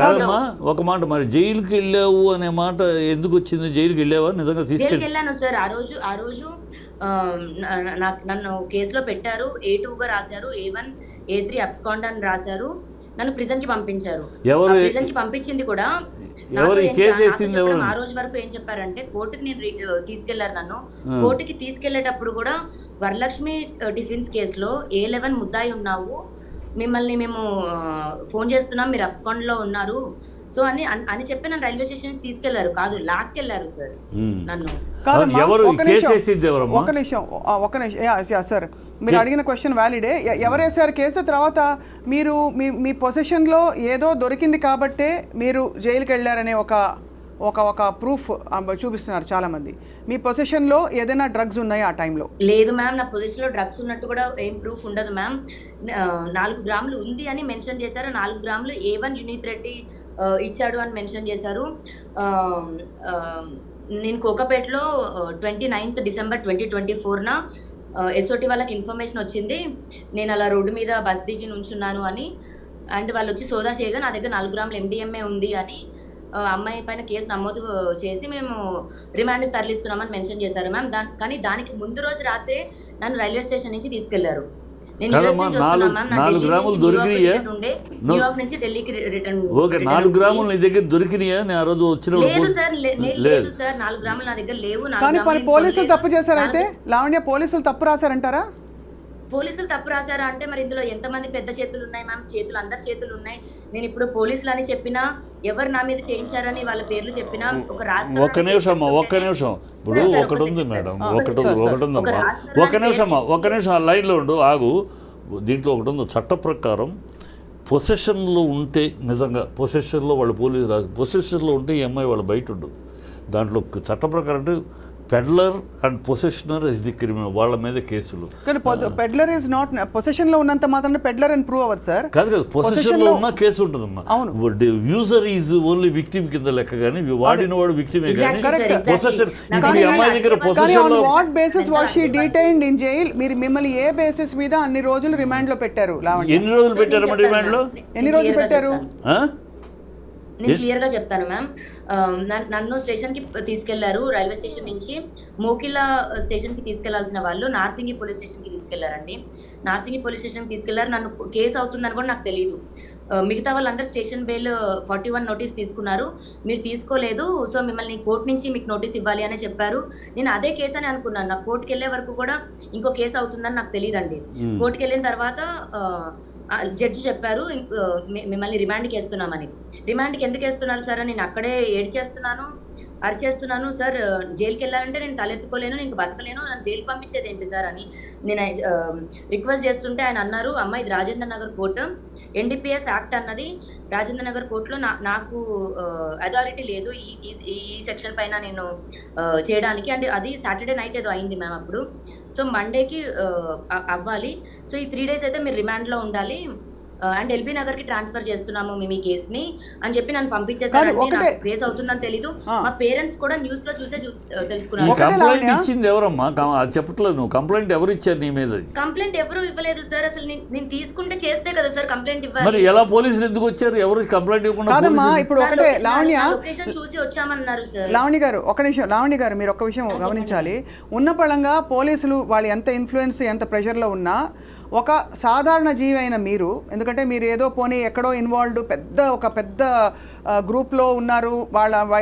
ఒక మాట, మరి జైలుకి వెళ్ళావు అనే మాట ఎందుకు వచ్చింది? జైలుకి వెళ్ళావా నిజంగా? జైలుకి వెళ్ళాను సార్. ఆ రోజు నన్ను కేసులో పెట్టారు. A2గా రాశారు, A1 A3 అబ్స్కాండ్ అని రాశారు. నన్ను ప్రిజన్ కి పంపించారు. ప్రిజన్ కి పంపించింది కూడా ఆ రోజు వరకు ఏం చెప్పారంటే కోర్టుకి నేను తీసుకెళ్లారు. నన్ను కోర్టుకి తీసుకెళ్లేటప్పుడు కూడా వరలక్ష్మి డిఫెన్స్ కేసులో A11 ముద్దాయి ఉన్నావు, మిమ్మల్ని మేము ఫోన్ చేస్తున్నాం, మీరు అబ్స్కాండ్ లో ఉన్నారు సో అని చెప్పి నన్ను రైల్వే స్టేషన్ తీసుకెళ్లారు. కాదు లాక్కెళ్లారు సార్ నన్ను. ఒక నిమిషం సార్, మీరు అడిగిన క్వశ్చన్ వ్యాలిడే. ఎవరు వేసారు కేసు? తర్వాత మీరు మీ పొజిషన్లో ఏదో దొరికింది కాబట్టే మీరు జైలుకి వెళ్ళారనే ఒక ప్రూఫ్ చూపిస్తున్నారు చాలా మంది. మీ పొజిషన్లో ఏదైనా డ్రగ్స్ ఉన్నాయా ఆ టైంలో? లేదు మ్యామ్, నా పొజిషన్లో డ్రగ్స్ ఉన్నట్టు కూడా ఏం ప్రూఫ్ ఉండదు మ్యామ్. 4 గ్రాములు ఉంది అని మెన్షన్ చేశారు. 4 గ్రాములు A1 యునీత్ రెడ్డి ఇచ్చాడు అని మెన్షన్ చేశారు. నేను కోకాపేటలో 29th December 2024 SOT వాళ్ళకి ఇన్ఫర్మేషన్ వచ్చింది నేను అలా రోడ్డు మీద బస్ దిగి నుంచున్నాను అని. అండ్ వాళ్ళు వచ్చి సోదా చేయగా నా దగ్గర 4 గ్రాములు MDMA ఉంది అని అమ్మాయి పైన కేసు నమోదు చేసి మేము రిమాండ్కి తరలిస్తున్నామని మెన్షన్ చేశారు మ్యామ్. కానీ దానికి ముందు రోజు రాత్రే నన్ను రైల్వే స్టేషన్ నుంచి తీసుకెళ్లారు. నేను గ్రాములు దొరికినాయా? న్యూయార్క్ నుంచి ఢిల్లీకి రిటర్న్. ఓకే, 4 గ్రాములు నీ దగ్గర దొరికినాయా? నేను ఆ రోజు లేదు సార్, లేదు సార్, 4 గ్రాములు నా దగ్గర లేవు. కానీ పోలీసులు తప్పు చేశారు. అయితే లావణ్య, పోలీసులు తప్పు రాశారంటారా? పోలీసులు తప్పు రాశారా అంటే మరి ఇందులో ఎంతమంది పెద్ద చేతులు ఉన్నాయి మ్యామ్? చేతులు అందరి చేతులు ఉన్నాయి. నేను ఇప్పుడు పోలీసులు అని చెప్పినా, ఎవరు నా మీద చేయించారని వాళ్ళ పేర్లు చెప్పినా, ఒక రాష్ట్రం ఒక్క నిమిషం ఇప్పుడు ఒకటి ఉంది మేడం, ఒకటి ఉందమ్మా, ఒక్క నిమిషం ఆ లైన్లో ఉండు, ఆగు. దీంట్లో ఒకటి ఉంది, చట్ట ప్రకారం పొసెషన్లో ఉంటే, నిజంగా పొసెషన్లో వాళ్ళు పోలీసు రాసి పొసెషన్లో ఉంటే ఈ అమ్మాయి వాళ్ళు బయట ఉండు. దాంట్లో చట్ట ప్రకారం అంటే peddler and possessioner is the criminal, వాళ్ళ మీద కేసులు. కానీ పెడ్లర్ ఇస్ నాట్ పొసెషన్ లో ఉన్నంత మాత్రం పెడ్లర్ అని ప్రూవ్ అవ్వదు సార్. కాదు, పొసెషన్ లో ఉన్న కేసు ఉంటుందమ్మా. యూజర్ ఈజ్ ఓన్లీ విక్టిమ్ కింద లెక్క, కానీ వాడిన వాడు విక్టిమే. కానీ పొసెషన్ ఇప్పుడు ఈ అమ్మాయి దగ్గర పొసెషన్ లో what basis was she detained in jail? మీరు మిమ్మల్ని ఏ బేసిస్ మీద అన్ని రోజులు రిమాండ్ లో పెట్టారు? ఎన్ని రోజులు పెట్టారు రిమాండ్ లో? ఎన్ని రోజులు పెట్టారు? నేను క్లియర్గా చెప్తాను మ్యామ్. నన్ను స్టేషన్కి తీసుకెళ్లారు. రైల్వే స్టేషన్ నుంచి మోకిలా స్టేషన్కి తీసుకెళ్లాల్సిన వాళ్ళు నార్సింగి పోలీస్ స్టేషన్కి తీసుకెళ్లారండి. నార్సింగి పోలీస్ స్టేషన్కి తీసుకెళ్లారు. నన్ను కేసు అవుతుందని కూడా నాకు తెలియదు. మిగతా వాళ్ళందరూ స్టేషన్ బెయిల్ 41 నోటీస్ తీసుకున్నారు, మీరు తీసుకోలేదు, సో మిమ్మల్ని కోర్టు నుంచి మీకు నోటీస్ ఇవ్వాలి అని చెప్పారు. నేను అదే కేసు అని అనుకున్నాను. నాకు కోర్టుకి వెళ్ళే వరకు కూడా ఇంకో కేసు అవుతుందని నాకు తెలియదండి. కోర్టుకి వెళ్ళిన తర్వాత జడ్జి చెప్పారు మిమ్మల్ని రిమాండ్కి వేస్తున్నామని. రిమాండ్కి ఎందుకు వేస్తున్నారు సార్ అని నేను అక్కడే ఏడ్చేస్తున్నాను, అరిచేస్తున్నాను. సార్ జైలుకి వెళ్ళాలంటే నేను తలెత్తుకోలేను, నేను బతకలేను, నన్ను జైలుకి పంపించేది ఏంటి సార్ అని నేను రిక్వెస్ట్ చేస్తుంటే ఆయన అన్నారు, అమ్మ ఇది Rajendra Nagar court, NDPS act అన్నది రాజేంద్ర నగర్ కోర్టులో నాకు అథారిటీ లేదు ఈ సెక్షన్ పైన నేను చేయడానికి. అండ్ అది సాటర్డే నైట్ ఏదో అయింది మ్యామ్ అప్పుడు. సో మండేకి అవ్వాలి. సో ఈ 3 days అయితే మీరు రిమాండ్లో ఉండాలి అండ్ LB నగర్కి ట్రాన్స్ఫర్ చేస్తున్నాము మేము ఈ కేసుని అని చెప్పి నన్ను పంపించేసారు. కేసు అవుతుందని తెలీదు. మా పేరెంట్స్ కూడా న్యూస్ లో చూసే తెలుసుకున్నారు. కంప్లైంట్ ఇచ్చింది ఎవరమ్మా? చెప్పట్లేదు నువ్వు. కంప్లైంట్ ఎవరు ఇచ్చారు నీ మీద? కంప్లైంట్ ఎవరు ఇవ్వలేదు సార్. అసలు నేను తీసుకుంటే చేస్తే కదా సార్ కంప్లైంట్ ఇవ్వాలి. మరి ఎలా పోలీసులు ఎందుకు వచ్చారు? ఎవరు కంప్లైంట్ ఇవ్వకుండా? ఇప్పుడు ఒకటే లావణ్య, లొకేషన్ చూసి వచ్చామన్నారు సార్. లావణ్య గారు ఒక నిమిషం, లావణ్య గారు మీరు ఒక విషయం గమనించాలి. ఉన్న పళంగా పోలీసులు వాళ్ళు ఎంత ఇన్ఫ్లుయెన్స్ ఎంత ప్రెషర్లో ఉన్నా ఒక సాధారణ జీవి అయిన మీరు, ఎందుకంటే మీరు ఏదో పోనీ ఎక్కడో ఇన్వాల్వ్డ్ ఒక పెద్ద గ్రూప్లో ఉన్నారు,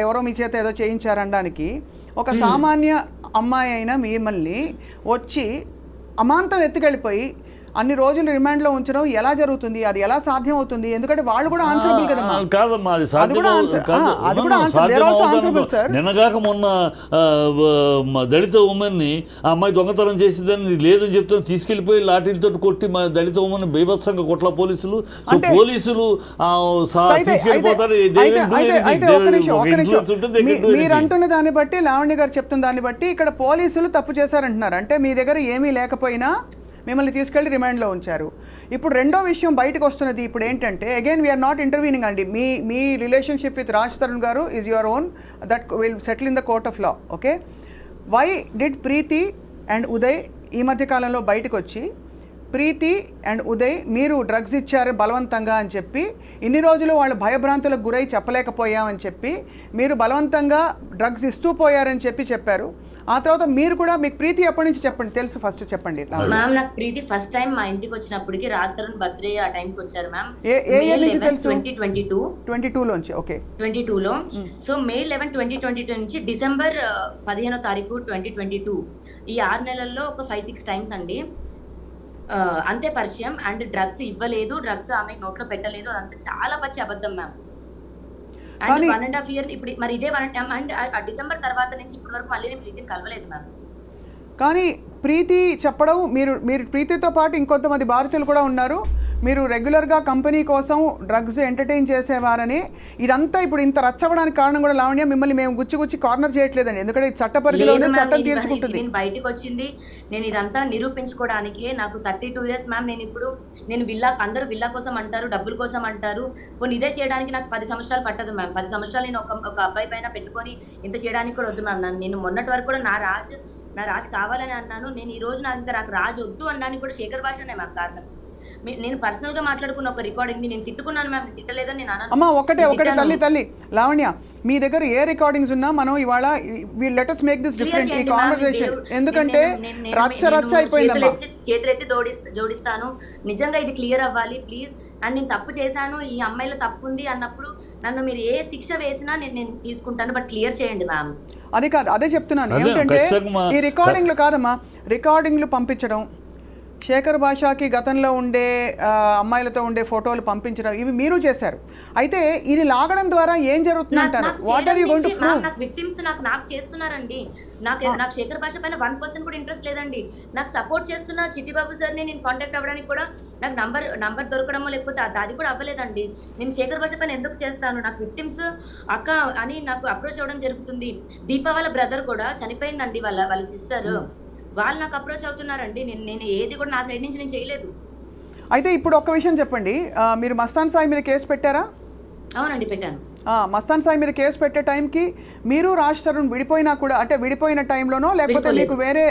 ఎవరో మీ చేత ఏదో చేయించారనడానికి, ఒక సామాన్య అమ్మాయి అయిన మిమ్మల్ని వచ్చి అమాంతం ఎత్తుకెళ్ళిపోయి అన్ని రోజులు రిమాండ్లో ఉంచడం ఎలా జరుగుతుంది? అది ఎలా సాధ్యం అవుతుంది? ఎందుకంటే వాళ్ళు కూడా ఆన్సరబుల్ కదమ్మా. కాదమ్మా, అది సార్. నిన్నగాక మొన్న దళిత ఉమెన్ని ఆ అమ్మాయి దొంగతనం చేసిందని లేదని చెప్తాను తీసుకెళ్లిపోయి లాఠీలతో కొట్టి మా దళిత ఉమెన్ బీభత్సంగా కొట్ల పోలీసులు. సో పోలీసులు తీసుకెళ్ళిపోతారు. మీరు అంటున్న దాన్ని బట్టి, లావణ్య గారు చెప్తున్న దాన్ని బట్టి ఇక్కడ పోలీసులు తప్పు చేశారంటున్నారు. అంటే మీ దగ్గర ఏమీ లేకపోయినా మిమ్మల్ని తీసుకెళ్ళి రిమాండ్లో ఉంచారు. ఇప్పుడు రెండో విషయం బయటకు వస్తున్నది ఇప్పుడు ఏంటంటే, అగైన్ వీఆర్ నాట్ ఇంటర్వ్యూనింగ్ అండి. మీ రిలేషన్షిప్ విత్ రాజ్ తరుణ్ గారు is your own, that will settle in the court of law. Okay, why did Preethi and Uday ఈ మధ్య కాలంలో బయటకు వచ్చి ప్రీతి అండ్ ఉదయ్ మీరు డ్రగ్స్ ఇచ్చారు బలవంతంగా అని చెప్పి, ఇన్ని రోజులు వాళ్ళు భయభ్రాంతులకు గురై చెప్పలేకపోయామని చెప్పి మీరు బలవంతంగా డ్రగ్స్ ఇస్తూ పోయారని చెప్పారు. ఆ తర్వాత మీరు కూడా, మీకు ప్రీతి ఎప్పటి నుంచి చెప్పండి, తెలుసు, ఫస్ట్ చెప్పండి. మ్యామ్, నాకు ప్రీతి ఫస్ట్ టైం మా ఇంటికి వచ్చినప్పటికి రాజ్ తరుణ్ బర్త్డే ఆ టైంకి వచ్చారు మ్యామ్. ఏ ఇయర్ నుంచి తెలుసు? 2022 లోంచి. ఓకే, 22లో. సో May 11, 2022 నుంచి డిసెంబర్ 15వ తారీఖు 2022, ఈ 6 నెలల్లో ఒక 5-6 టైమ్స్ అండి అంతే పరిచయం. అండ్ డ్రగ్స్ ఇవ్వలేదు, డ్రగ్స్ ఆమె నోట్లో పెట్టలేదు, అదంతా చాలా పచ్చి అబద్ధం మ్యామ్. అండ్ 1.5 year ఇప్పుడు మరి ఇదే అండ్ డిసెంబర్ తర్వాత నుంచి ఇప్పటి వరకు మళ్ళీ నేను ప్రీతిని కలవలేదు మ్యామ్. కానీ ప్రీతి చెప్పడం, మీరు ప్రీతితో పాటు ఇంకొంతమంది బాధితులు కూడా ఉన్నారు, మీరు రెగ్యులర్గా కంపెనీ కోసం డ్రగ్స్ ఎంటర్టైన్ చేసేవారని, ఇదంతా ఇప్పుడు ఇంత రచ్చవడానికి కారణం కూడా లావణ్య, మిమ్మల్ని మేము గుచ్చి కార్నర్ చేయట్లేదండి, ఎందుకంటే చట్ట పరిధిలోనే చట్టం తీర్చుకుంటుంది. నేను బయటకు వచ్చింది నేను ఇదంతా నిరూపించుకోవడానికి. నాకు 32 years మ్యామ్. నేను అందరూ విల్లా కోసం అంటారు, డబ్బుల కోసం అంటారు. పోనీ ఇదే చేయడానికి నాకు 10 సంవత్సరాలు పట్టదు మ్యామ్. 10 సంవత్సరాలు నేను ఒక అబ్బాయి పైన పెట్టుకొని ఇంత చేయడానికి కూడా వద్దు మ్యామ్. నేను మొన్నటి వరకు కూడా నా రాజు కావాలని అన్నాను. నేను ఈ రోజు నాకు రాజు వద్దు అనడానికి కూడా శేఖర్ భాషనే మ్యామ్ కారణం. నేను పర్సనల్ గా మాట్లాడుకున్న ఒక రికార్డింగ్ నేను తిట్టుకున్నాను మ్యామ్, తిట్టలేదని నేను అన్నాను. అమ్మా ఒకటే తల్లి లావణ్య, మీ దగ్గర ఏ రికార్డింగ్స్ ఉన్నా మనం ఇవాళ let us make this different ఈ కాన్వర్సేషన్. ఎందుకంటే రచ్చ అయిపోయిందమ్మా. చేతులెత్తి జోడిస్తాను, నిజంగా ఇది క్లియర్ అవ్వాలి ప్లీజ్. అండ్ నేను తప్పు చేశాను, ఈ అమ్మాయిలో తప్పు ఉంది అన్నప్పుడు నన్ను మీరు ఏ శిక్ష వేసినా నేను తీసుకుంటాను, బట్ క్లియర్ చేయండి మ్యామ్. అది కాదు, అదే చెప్తున్నాను. ఏంటంటే ఈ రికార్డింగ్లు కాదమ్మా, రికార్డింగ్లు పంపించడం, శేఖర్ భాషకి గతంలో ఉండే అమ్మాయిలతో ఉండే ఫోటోలు పంపించడం, ఇవి మీరు చేశారు. అయితే ఇది లాగడం ద్వారా ఏం జరుగుతుంది అంటారు? What are you going to prove? నాకు విక్టిమ్స్ నాకు చేస్తున్నారండి. నాకు శేఖర్ భాష పైన 1% కూడా ఇంట్రెస్ట్ లేదండి. నాకు సపోర్ట్ చేస్తున్న చిట్టిబాబు సార్ని నేను కాంటాక్ట్ అవ్వడానికి కూడా నాకు నంబర్ దొరకడమో లేకపోతే అది కూడా అవ్వలేదండి. నేను శేఖర్ భాష పైన ఎందుకు చేస్తాను? నాకు విక్టిమ్స్ అక్క అని నాకు అప్రోచ్ అవ్వడం జరుగుతుంది. దీప వాళ్ళ బ్రదర్ కూడా చనిపోయిందండి, వాళ్ళ సిస్టర్, వాళ్ళు నాకు అప్రోచ్ అవుతున్నారండి. నేను ఏది కూడా నా సైడ్ నుంచి నేను చేయలేదు. అయితే ఇప్పుడు ఒక్క విషయం చెప్పండి, మీరు మస్తాన్ సాయి మీద కేసు పెట్టారా? అవునండి, పెట్టాను. మస్తాన్ సాయి మీద కేసు పెట్టే టైంకి మీరు రాజ్ తరుణ్ విడిపోయినా కూడా, అంటే విడిపోయిన టైంలోనో లేకపోతే మీకు వేరే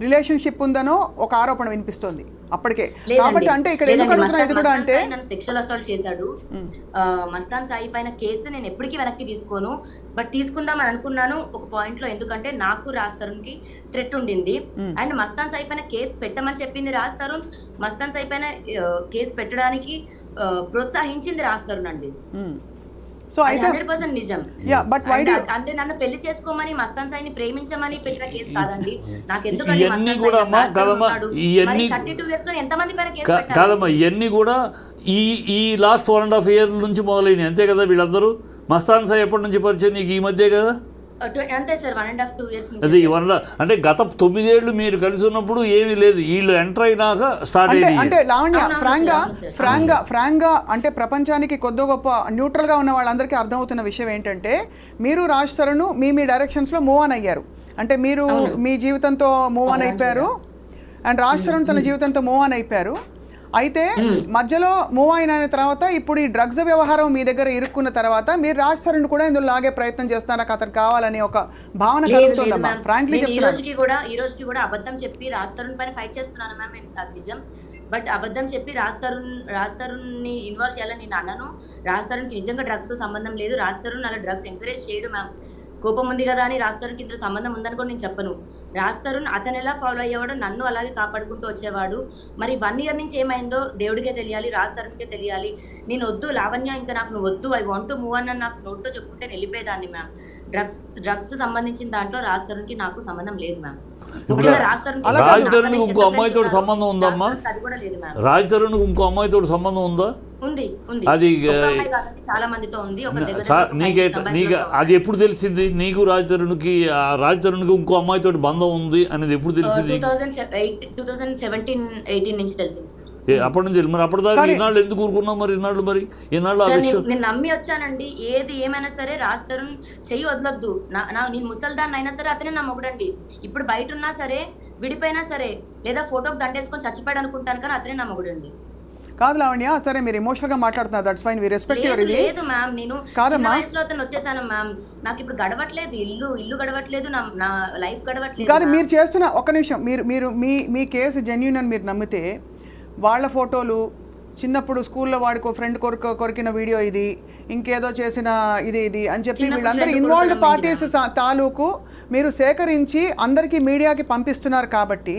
రిలేషన్షిప్ ఉందనో ఒక ఆరోపణ వినిపిస్తుంది అప్పటికే. కాబట్టి అంటే ఇక్కడ ఎందుకు అడుగుతున్నా, ఇది కూడా అంటే నన్ను సెక్షువల్ అసాల్ట్ చేశాడు. మస్తాన్ సాయి పైన కేసు నేను ఎప్పటికీ వెనక్కి తీసుకోను, బట్ తీసుకుందామని అనుకున్నాను ఒక పాయింట్ లో. ఎందుకంటే నాకు రాజ్ తరుణ్ కి థ్రెట్ ఉండింది. అండ్ మస్తాన్ సాయి పైన కేసు పెట్టమని చెప్పింది రాజ్ తరుణ్, మస్తాన్ సాయి పైన కేసు పెట్టడానికి ప్రోత్సహించింది రాజ్ తరుణ్ అండి. సో అయితే 100% నిజం. అంటే నన్ను పెళ్లి చేసుకోమని, మస్తాన్ సాయిని ప్రేమించమని పెట్టిన కేసు కాదండి. నాకు ఎందుకంటే ఇవన్నీ కూడా కాదమ్మా, ఇవన్నీ కూడా ఈ లాస్ట్ 1.5 year నుంచి మొదలైనవి అంతే కదా. వీళ్ళందరూ మస్తాన్ సాయి ఎప్పటి నుంచి పరిచయం నీకు? ఈ మధ్య కదా. అంతే సార్, 1.5-2 years. అది అంటే గత 9 ఏళ్ళు మీరు కలిసి ఉన్నప్పుడు ఏమీ లేదు, వీళ్ళు ఎంటర్ అయినాక స్టార్ట్ అయ్యింది. అంటే లావణ్య ఫ్రాంక్ గా అంటే ప్రపంచానికి కొద్ది గొప్ప న్యూట్రల్ గా ఉన్న వాళ్ళందరికీ అర్థమవుతున్న విషయం ఏంటంటే, మీరు రాజ్ తరుణ్ మీ డైరెక్షన్స్ లో మూవ్ ఆన్ అయ్యారు. అంటే మీరు మీ జీవితంతో మూవ్ ఆన్ అయిపోయారు, అండ్ రాజ్ తరుణ్ తన జీవితంతో మూవ్ ఆన్ అయిపోయారు. అయితే మధ్యలో మూవ్ అయిన తర్వాత ఇప్పుడు ఈ డ్రగ్స్ వ్యవహారం మీ దగ్గర ఇరుక్కున్న తర్వాత మీరు రాజ్ తరుణ్ కూడా ఇందులో లాగే ప్రయత్నం చేస్తారా, అతను కావాలని ఒక భావన కలుగుతుందమ్మా? ఫ్రాంక్లీ చెప్తున్నాను, ఈ రోజుకి కూడా అబద్ధం చెప్పి రాజ్ తరుణ్ పైన ఫైట్ చేస్తున్నాను మ్యామ్. అది నిజం, బట్ అబద్ధం చెప్పి రాజ్ తరుణ్ ని ఇన్వాల్వ్ చేయాలని నేను అన్నాను. రాజ్ తరుణ్కి నిజంగా డ్రగ్స్ తో సంబంధం లేదు. రాజ్ తరుణ్ అలా డ్రగ్స్ ఎంకరేజ్ చేయడు మ్యామ్. కోపం ఉంది కదా అని రాజ్ తరుణ్కి ఇందులో సంబంధం ఉందని కూడా నేను చెప్పను. రాజ్ తరుణ్ అతను ఎలా ఫాలో అయ్యేవాడు, నన్ను అలాగే కాపాడుకుంటూ వచ్చేవాడు. మరి 1 year నుంచి ఏమైందో దేవుడికే తెలియాలి, రాజ్ తరుణ్కే తెలియాలి. నేను వద్దు లావణ్య, ఇంకా నాకు నువ్వు వద్దు, ఐ వాంట్ టు మూవ్ అని నాకు నోట్తో చెప్పుకుంటే నేను వెళ్ళిపోయేదాన్ని మ్యామ్. డ్రగ్స్ సంబంధించిన దాంట్లో రాజ్ తరుణ్కి నాకు సంబంధం లేదు మ్యామ్. రాజ్ తరుణ్కి ఇంకో అమ్మాయితో సంబంధం ఉందమ్మా? అది కూడా లేదు మ్యామ్. రాజ్ తరుణ్కి ఇంకో అమ్మాయితో సంబంధం ఉందా? ఉంది. అది చాలా మందితో ఉంది. నీకు అది ఎప్పుడు తెలిసింది? నీకు రాజ్ తరుణ్కి ఇంకో అమ్మాయితో బంధం ఉంది అనేది ఎప్పుడు తెలిసింది? 2017-18 నుంచి తెలిసింది సార్. అప్పటి నుంచి మరి అప్పటిదాకా ఈనాళ్ళు ఎందుకు ఊరుకున్నావు? మరి ఈనాళ్ళు నేను నమ్మి వచ్చానండి. ఏది ఏమైనా సరే రాజ్ తరుణ్ చెయ్యి వదలొద్దు. నేను ముసల్దాన్ని అయినా సరే అతనే నా మొగుడండి. ఇప్పుడు బయట ఉన్నా సరే, విడిపోయినా సరే, లేదా ఫోటోకి దండేసుకొని చచ్చిపోయాడు అనుకుంటాను, కానీ అతనే నా మొగుడండి. కాదు లావణ్య, సరే మీరు ఎమోషనల్ గా మాట్లాడుతున్నారు, that's fine, we respect your ఇది. లేదు మ్యామ్, నేను చిన్న వయసులో అతను వచ్చేసాను మ్యామ్. నాకు ఇప్పుడు గడవట్లేదు, ఇల్లు గడవట్లేదు, నా లైఫ్ గడవట్లేదు. కానీ మీరు చేస్తున్న ఒక్క నిమిషం, మీరు మీ కేసు జెన్యూన్ అని మీరు నమ్మితే, వాళ్ళ ఫోటోలు చిన్నప్పుడు స్కూల్లో వాడికో ఫ్రెండ్ కొరికిన వీడియో ఇది, ఇంకేదో చేసిన ఇది అని చెప్పి వీళ్ళందరూ ఇన్వాల్వ్డ్ పార్టీస్ తాలూకు మీరు సేకరించి అందరికీ మీడియాకి పంపిస్తున్నారు. కాబట్టి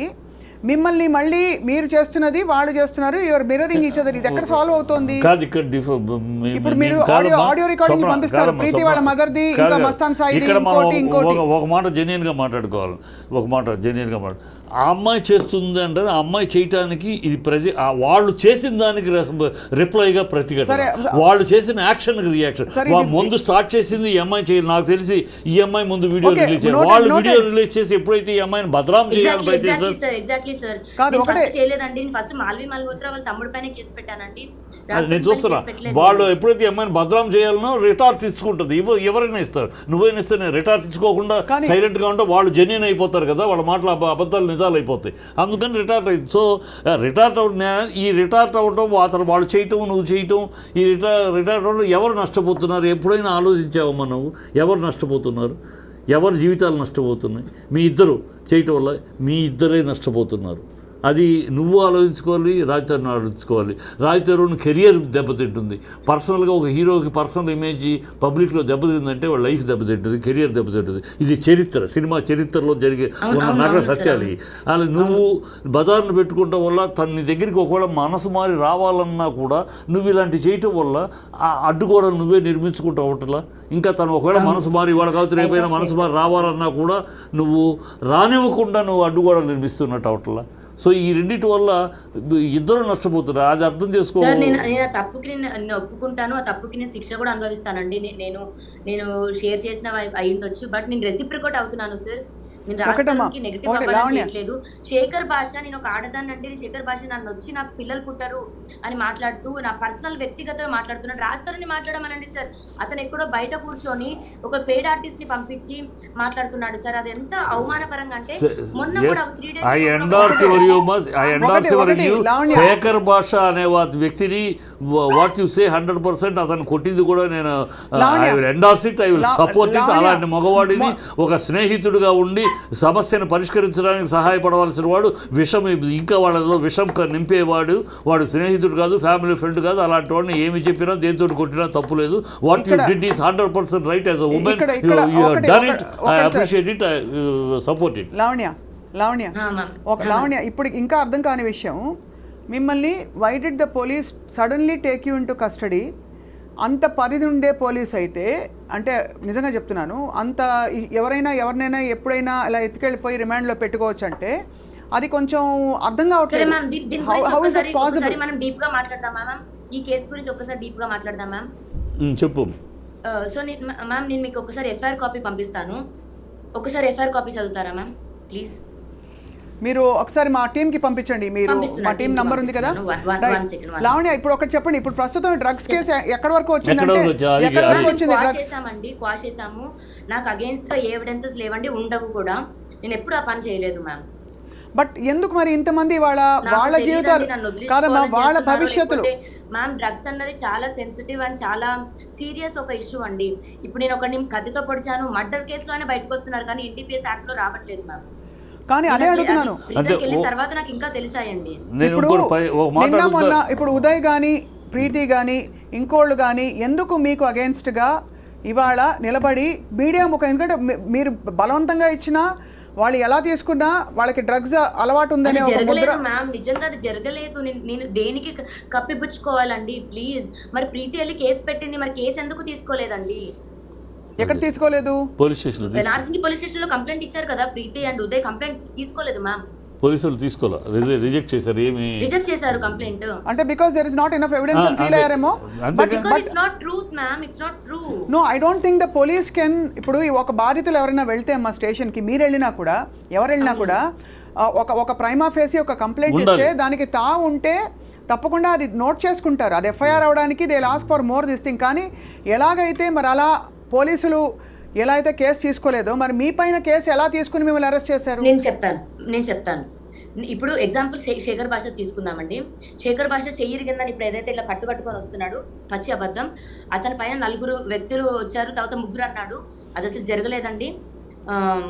మిమ్మల్ని మళ్ళీ మీరు చేస్తున్నది వాళ్ళు చేస్తున్నారు, యువర్ మిర్రరింగ్ ఈచ్ అదర్. ఇది ఎక్కడ సాల్వ్ అవుతుంది? ఇప్పుడు మీరు ఆడియో రికార్డింగ్ పంపిస్తారు, ప్రీతి వాళ్ళ మదర్ది, ఇంకా మస్తాన్ సాయి, ఒక మాట జెన్యూన్ గా మాట్లాడుకోవాలి. ఆ అమ్మాయి చేస్తుంది అంటే ఆ అమ్మాయి చేయటానికి ఇది వాళ్ళు చేసిన దానికి రిప్లైగా ప్రతిఘటన, వాళ్ళు చేసిన యాక్షన్కి రియాక్షన్. ముందు స్టార్ట్ చేసింది ఈ అమ్మాయి చేయాలి. నాకు తెలిసి ఈ అమ్మాయి ముందు వీడియో రిలీజ్ చేయాలి. వాళ్ళు వీడియో రిలీజ్ చేసి ఎప్పుడైతే ఈ అమ్మాయిని బదనాం చేయాలని ప్రయత్నిస్తారు. నేను చూస్తున్నా, వాళ్ళు ఎప్పుడైతే అమ్మాయిని భద్రం చేయాలనో రిటార్ తీసుకుంటుంది. ఎవరైనా ఇస్తారు, నువ్వైనా ఇస్తే నేను రిటార్ తీసుకోకుండా సైలెంట్గా ఉంటే వాళ్ళు జెన్యూన్ అయిపోతారు కదా, వాళ్ళ మాటలు అబద్ధాలు నిజాలు అయిపోతాయి. అందుకని రిటార్ట్ అయింది. సో రిటార్ట్ అవడం అతను వాళ్ళు చేయటం, నువ్వు చేయటం, ఈ రిటార్ట్ అవడం ఎవరు నష్టపోతున్నారు? ఎప్పుడైనా ఆలోచించావమ్మా నువ్వు? ఎవరు నష్టపోతున్నారు? ఎవరి జీవితాలు నష్టపోతున్నాయి? మీ ఇద్దరు చేయటం వల్ల మీ ఇద్దరే నష్టపోతున్నారు. అది నువ్వు ఆలోచించుకోవాలి, రాజ్ తరుణ్ ఆలోచించుకోవాలి. రాజ్ తరుణ్ కెరియర్ దెబ్బతింటుంది. పర్సనల్గా ఒక హీరోకి పర్సనల్ ఇమేజ్ పబ్లిక్లో దెబ్బతిందంటే వాళ్ళ లైఫ్ దెబ్బతింటుంది, కెరియర్ దెబ్బతింటుంది. ఇది చరిత్ర, సినిమా చరిత్రలో జరిగే ఉన్న నగర సత్యాలు. అలా నువ్వు బజార్ను పెట్టుకోవటం వల్ల నీ దగ్గరికి ఒకవేళ మనసు మారి రావాలన్నా కూడా నువ్వు ఇలాంటి చేయటం వల్ల ఆ అడ్డుగోడలు నువ్వే నిర్మించుకుంటూ అవటలా. ఇంకా తను ఒకవేళ మనసు మారి వాళ్ళ కావచ్చు రేపైనా మనసు మారి రావాలన్నా కూడా నువ్వు రానివ్వకుండా నువ్వు అడ్డుగోడలు నిర్మిస్తున్నట్టు అవటలా. సో ఈ రెండింటి వల్ల ఇద్దరు నష్టపోతున్నారు. అది అర్థం చేసుకో. నేను తప్పుకి నేను ఒప్పుకుంటాను, ఆ తప్పుకి నేను శిక్ష కూడా అనుభవిస్తానండి. నేను షేర్ చేసిన అయి ఉండొచ్చు, బట్ నేను రెసిప్రికేట్ అవుతున్నాను సార్. నేను రాష్ట్రానికి నెగిటివ్ అవ్వాలని చేయట్లేదు. శేఖర్ భాష, నేను ఒక ఆడదాన్ని అంటే శేఖర్ భాష నన్ను వచ్చి నాకు పిల్లలు పుట్టారు అని మాట్లాడుతూ నా పర్సనల్ వ్యక్తిగతంగా మాట్లాడుతున్నాడు. రాస్తారని మాట్లాడమనండి సార్. అతను ఎక్కడో బయట కూర్చొని ఒక పెయిడ్ ఆర్టిస్ట్ ని పంపించి మాట్లాడుతున్నాడు సార్. అది ఎంత అవమానపరంగా అంటే మొన్న కూడా 3 days శేఖర్ భాష అనే వ్యక్తిని వాట్ యు సే 100% అతను కొట్టింది కూడా నేను I will endorse it, I will support it. అలాంటి మగవాడిని ఒక స్నేహితుడిగా ఉండి సమస్యను పరిష్కరించడానికి సహాయపడవలసిన వాడు విషం, ఇంకా వాళ్ళలో విషం నింపేవాడు, వాడు స్నేహితుడు కాదు, ఫ్యామిలీ ఫ్రెండ్ కాదు. అలాంటి వాడిని ఏమి చెప్పినా దేంతో కొట్టినా తప్పు లేదు. What you did is 100% right as a woman. You have done it, I appreciate it, I support it. Lavanya ఇప్పుడు ఇంకా అర్థం కాని విషయం, మిమ్మల్ని why did the police suddenly take you in to custody? అంత పరిధి ఉండే పోలీస్ అయితే, అంటే నిజంగా చెప్తున్నాను, అంత ఎవరినైనా ఎప్పుడైనా ఇలా ఎత్తుకెళ్ళిపోయి రిమాండ్లో పెట్టుకోవచ్చు అంటే అది కొంచెం అర్థం కావట్లేదు. How is it possible? మనం డీప్ గా మాట్లాడదామా మ్యామ్? ఈ కేసు గురించి ఒక్కసారి డీప్ గా మాట్లాడదాం మ్యామ్. చెప్పు. సో మ్యామ్ నేను మీకు ఒకసారి ఎఫ్ఐఆర్ కాపీ పంపిస్తాను, ఒకసారి ఎఫ్ఐఆర్ కాపీ చదువుతారా మ్యామ్ ప్లీజ్? మీరు ఒకసారి మా టీంకి పంపించండి. మీరు మా టీం నంబర్ ఉంది కదా లావణ్య. ఇప్పుడు ఒకటి చెప్పండి, ఇప్పుడు ప్రస్తుతం డ్రగ్స్ కేసు ఎక్కడి వరకు వచ్చిందంటే క్వాష్ చేసాము. నాకు అగేన్స్ట్ గా ఎవిడెన్సెస్ లేవండి, ఉండవు కూడా. నేను ఎప్పుడు ఆ పని చేయలేదు మ్యామ్. బట్ ఎందుకు మరి ఇంతమంది వాళ్ళ జీవితాలు కాదమ్మా, వాళ్ళ భవిష్యత్తులు మ్యామ్? డ్రగ్స్ అన్నది చాలా సెన్సిటివ్ అండ్ చాలా సీరియస్ ఒక ఇష్యూ అండి. ఇప్పుడు నేను ఒకరిని కత్తితో పొడిచాను, మర్డర్ కేసులోనే బయటకు వస్తున్నారు, కానీ ఎన్డీపీఎస్ యాక్ట్ లో రావట్లేదు మ్యామ్. కానీ అదే అడుగుతున్నాను, తర్వాత నాకు ఇంకా తెలిసాయండి. ఇప్పుడు ఉదయ్ గానీ ప్రీతి గానీ ఇంకోళ్ళు గానీ ఎందుకు మీకు అగేన్స్ట్ గా ఇవాళ నిలబడి మీడియా ముఖం, ఎందుకంటే మీరు బలవంతంగా ఇచ్చినా వాళ్ళు ఎలా తీసుకున్నా వాళ్ళకి డ్రగ్స్ అలవాటు ఉందనే ఒక ముద్ర. జరగలేదు మ్యామ్, నిజంగా అది జరగలేదు. నేను దేనికి కప్పిపుచ్చుకోవాలండి ప్లీజ్? మరి ప్రీతి వెళ్ళి కేసు పెట్టింది, మరి కేసు ఎందుకు తీసుకోలేదండి? ఎక్కడ తీసుకోలేదు? పోలీస్ స్టేషన్లో నార్సింగి పోలీస్ స్టేషన్ లో కంప్లైంట్ ఇచ్చారు కదా ప్రీతి అండ్ ఉదయ్, కంప్లైంట్ తీసుకోలేదు మ్యామ్. పోలీసులు తీసుకోవాలి, రిజెక్ట్ చేశారు. రిజెక్ట్ చేశారు కంప్లైంట్. అంటే because there is not enough evidence అని ఫీల్ అయ్యారేమో. But it's not truth ma'am, it's not true. No, I don't think the police can. ఇప్పుడు ఈ ఒక బాధితులు ఎవరైనా వెళ్తే మా స్టేషన్కి, మీరు వెళ్ళినా కూడా, ఎవరు వెళ్ళినా కూడా ఒక ప్రైమా ఫేసి ఒక కంప్లైంట్ ఇస్తే దానికి ఉంటే తప్పకుండా అది నోట్ చేసుకుంటారు. అది ఎఫ్ఐఆర్ అవడానికి they ask for more this thing. కానీ ఎలాగైతే మరి అలా పోలీసులు ఎలా అయితే కేసు తీసుకోలేదో, మరి మీ పైన కేసు ఎలా తీసుకుని మిమ్మల్ని అరెస్ట్ చేశారు? నేను చెప్తాను. ఇప్పుడు ఎగ్జాంపుల్ శేఖర్ భాష తీసుకుందామండి. శేఖర్ భాష చెయ్యిరిగిందని ఇప్పుడు ఏదైతే ఇలా కట్టుకొని వస్తున్నాడు, పచ్చి అబద్ధం. అతని పైన 4 వ్యక్తులు వచ్చారు, తర్వాత 3 అన్నాడు. అది అసలు జరగలేదండి.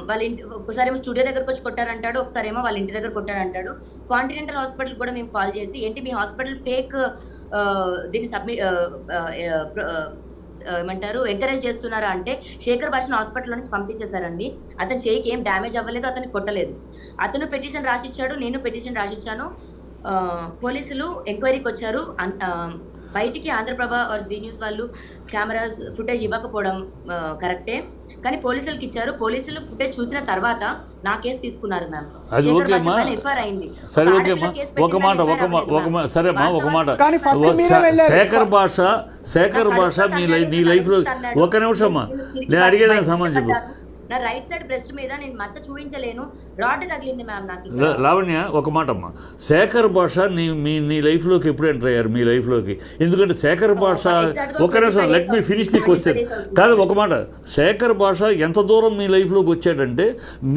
వాళ్ళ ఇంటి ఒకసారి ఏమో స్టూడియో దగ్గరకు వచ్చి కొట్టారంటాడు, ఒకసారి ఏమో వాళ్ళ ఇంటి దగ్గర కొట్టారంటాడు. కాంటినెంటల్ హాస్పిటల్ కూడా మేము కాల్ చేసి, ఏంటి మీ హాస్పిటల్ ఫేక్ దీన్ని ఏమంటారు ఎంకరేజ్ చేస్తున్నారా అంటే, శేఖర్ భాషను హాస్పిటల్ నుంచి పంపించేశారండి. అతని చేయికి ఏం డ్యామేజ్ అవ్వలేదు, అతనికి కొట్టలేదు. అతను పిటిషన్ రాసిచ్చాడు, నేను పిటిషన్ రాసిచ్చాను. పోలీసులు ఎంక్వైరీకి వచ్చారు. బయటికి ఆంధ్రప్రభ ఆర్ జీ న్యూస్ వాళ్ళు కెమెరాస్ ఫుటేజ్ ఇవ్వకపోవడం కరెక్టే, కానీ పోలీసులకు ఇచ్చారు. పోలీసులు ఫుటేజ్ చూసిన తర్వాత నా కేసు తీసుకున్నారు మ్యామ్. ఎఫ్ఐఆర్ అయింది. సరే ఓకేమ్మా, ఒక మాట సరేమ్మా, ఒక మాట. శేఖర్ భాష నీ లైఫ్లో ఒక నిమిషమ్మా, నేను అడిగేదానికి సమాధానం చెప్పు. నా రైట్ సైడ్ బ్రెస్ట్ మీద నేను మచ్చ చూపించలేను, రాడ్ తగిలింది మ్యామ్ నాకు. లావణ్య, ఒక మాట అమ్మా, శేఖర్ భాష నీ లైఫ్లోకి ఎప్పుడు ఎంటర్ అయ్యారు మీ లైఫ్లోకి? ఎందుకంటే శేఖర్ భాష, ఒక నిమిషం, let me finish the question. కాదు, ఒక మాట, శేఖర్ భాష ఎంత దూరం మీ లైఫ్లోకి వచ్చాడంటే,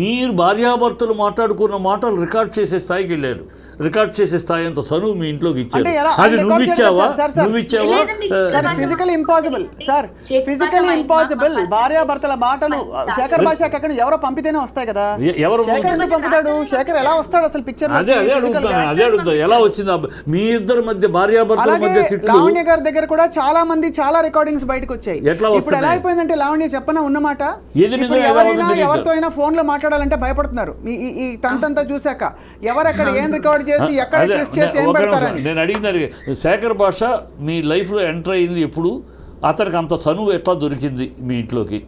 మీరు భార్యాభర్తలు మాట్లాడుకున్న మాటలు రికార్డ్ చేసే స్థాయికి వెళ్ళారు. రికార్డ్ చేసే స్థాయి అంత చనువు మీ ఇంట్లోకి ఇచ్చారు. అది నువ్వు ఇచ్చావా? Physical impossible sir, physical impossible. భార్యాభర్తల మాటలు శేఖర్ భాషకి ఎక్కడ ఎవరో పంపితేనే వస్తాయి కదా. ఎవరు పంపుతాడు? శేఖర్ ఎలా వస్తాడు అసలు పిక్చర్? అదే అడుగుతా, ఎలా వచ్చింది మీ ఇద్దరి మధ్య, భార్యాభర్తల మధ్య తిట్లు? లావణ్య గారి దగ్గర కూడా చాలా రికార్డింగ్స్ బయటకు వచ్చాయి. ఇప్పుడు ఎలా అయిపోయిందంటే, లావణ్య చెప్పనా ఉన్నమాట, ఎవరితో అయినా ఫోన్ లో మాట్లాడాలంటే భయపడుతున్నారు. ఈ తంతంతా చూసాక ఎవరెక్కడ ఏం రికార్డ్ చేసి ఎక్కడ టెస్ట్ చేసి ఏం పెడతారని. నేను అడిగింది, శేఖర్ భాష మీ లైఫ్లో ఎంటర్ అయింది ఎప్పుడు? అతనికి అంత చనువు ఎట్లా దొరికింది మీ ఇంట్లోకి?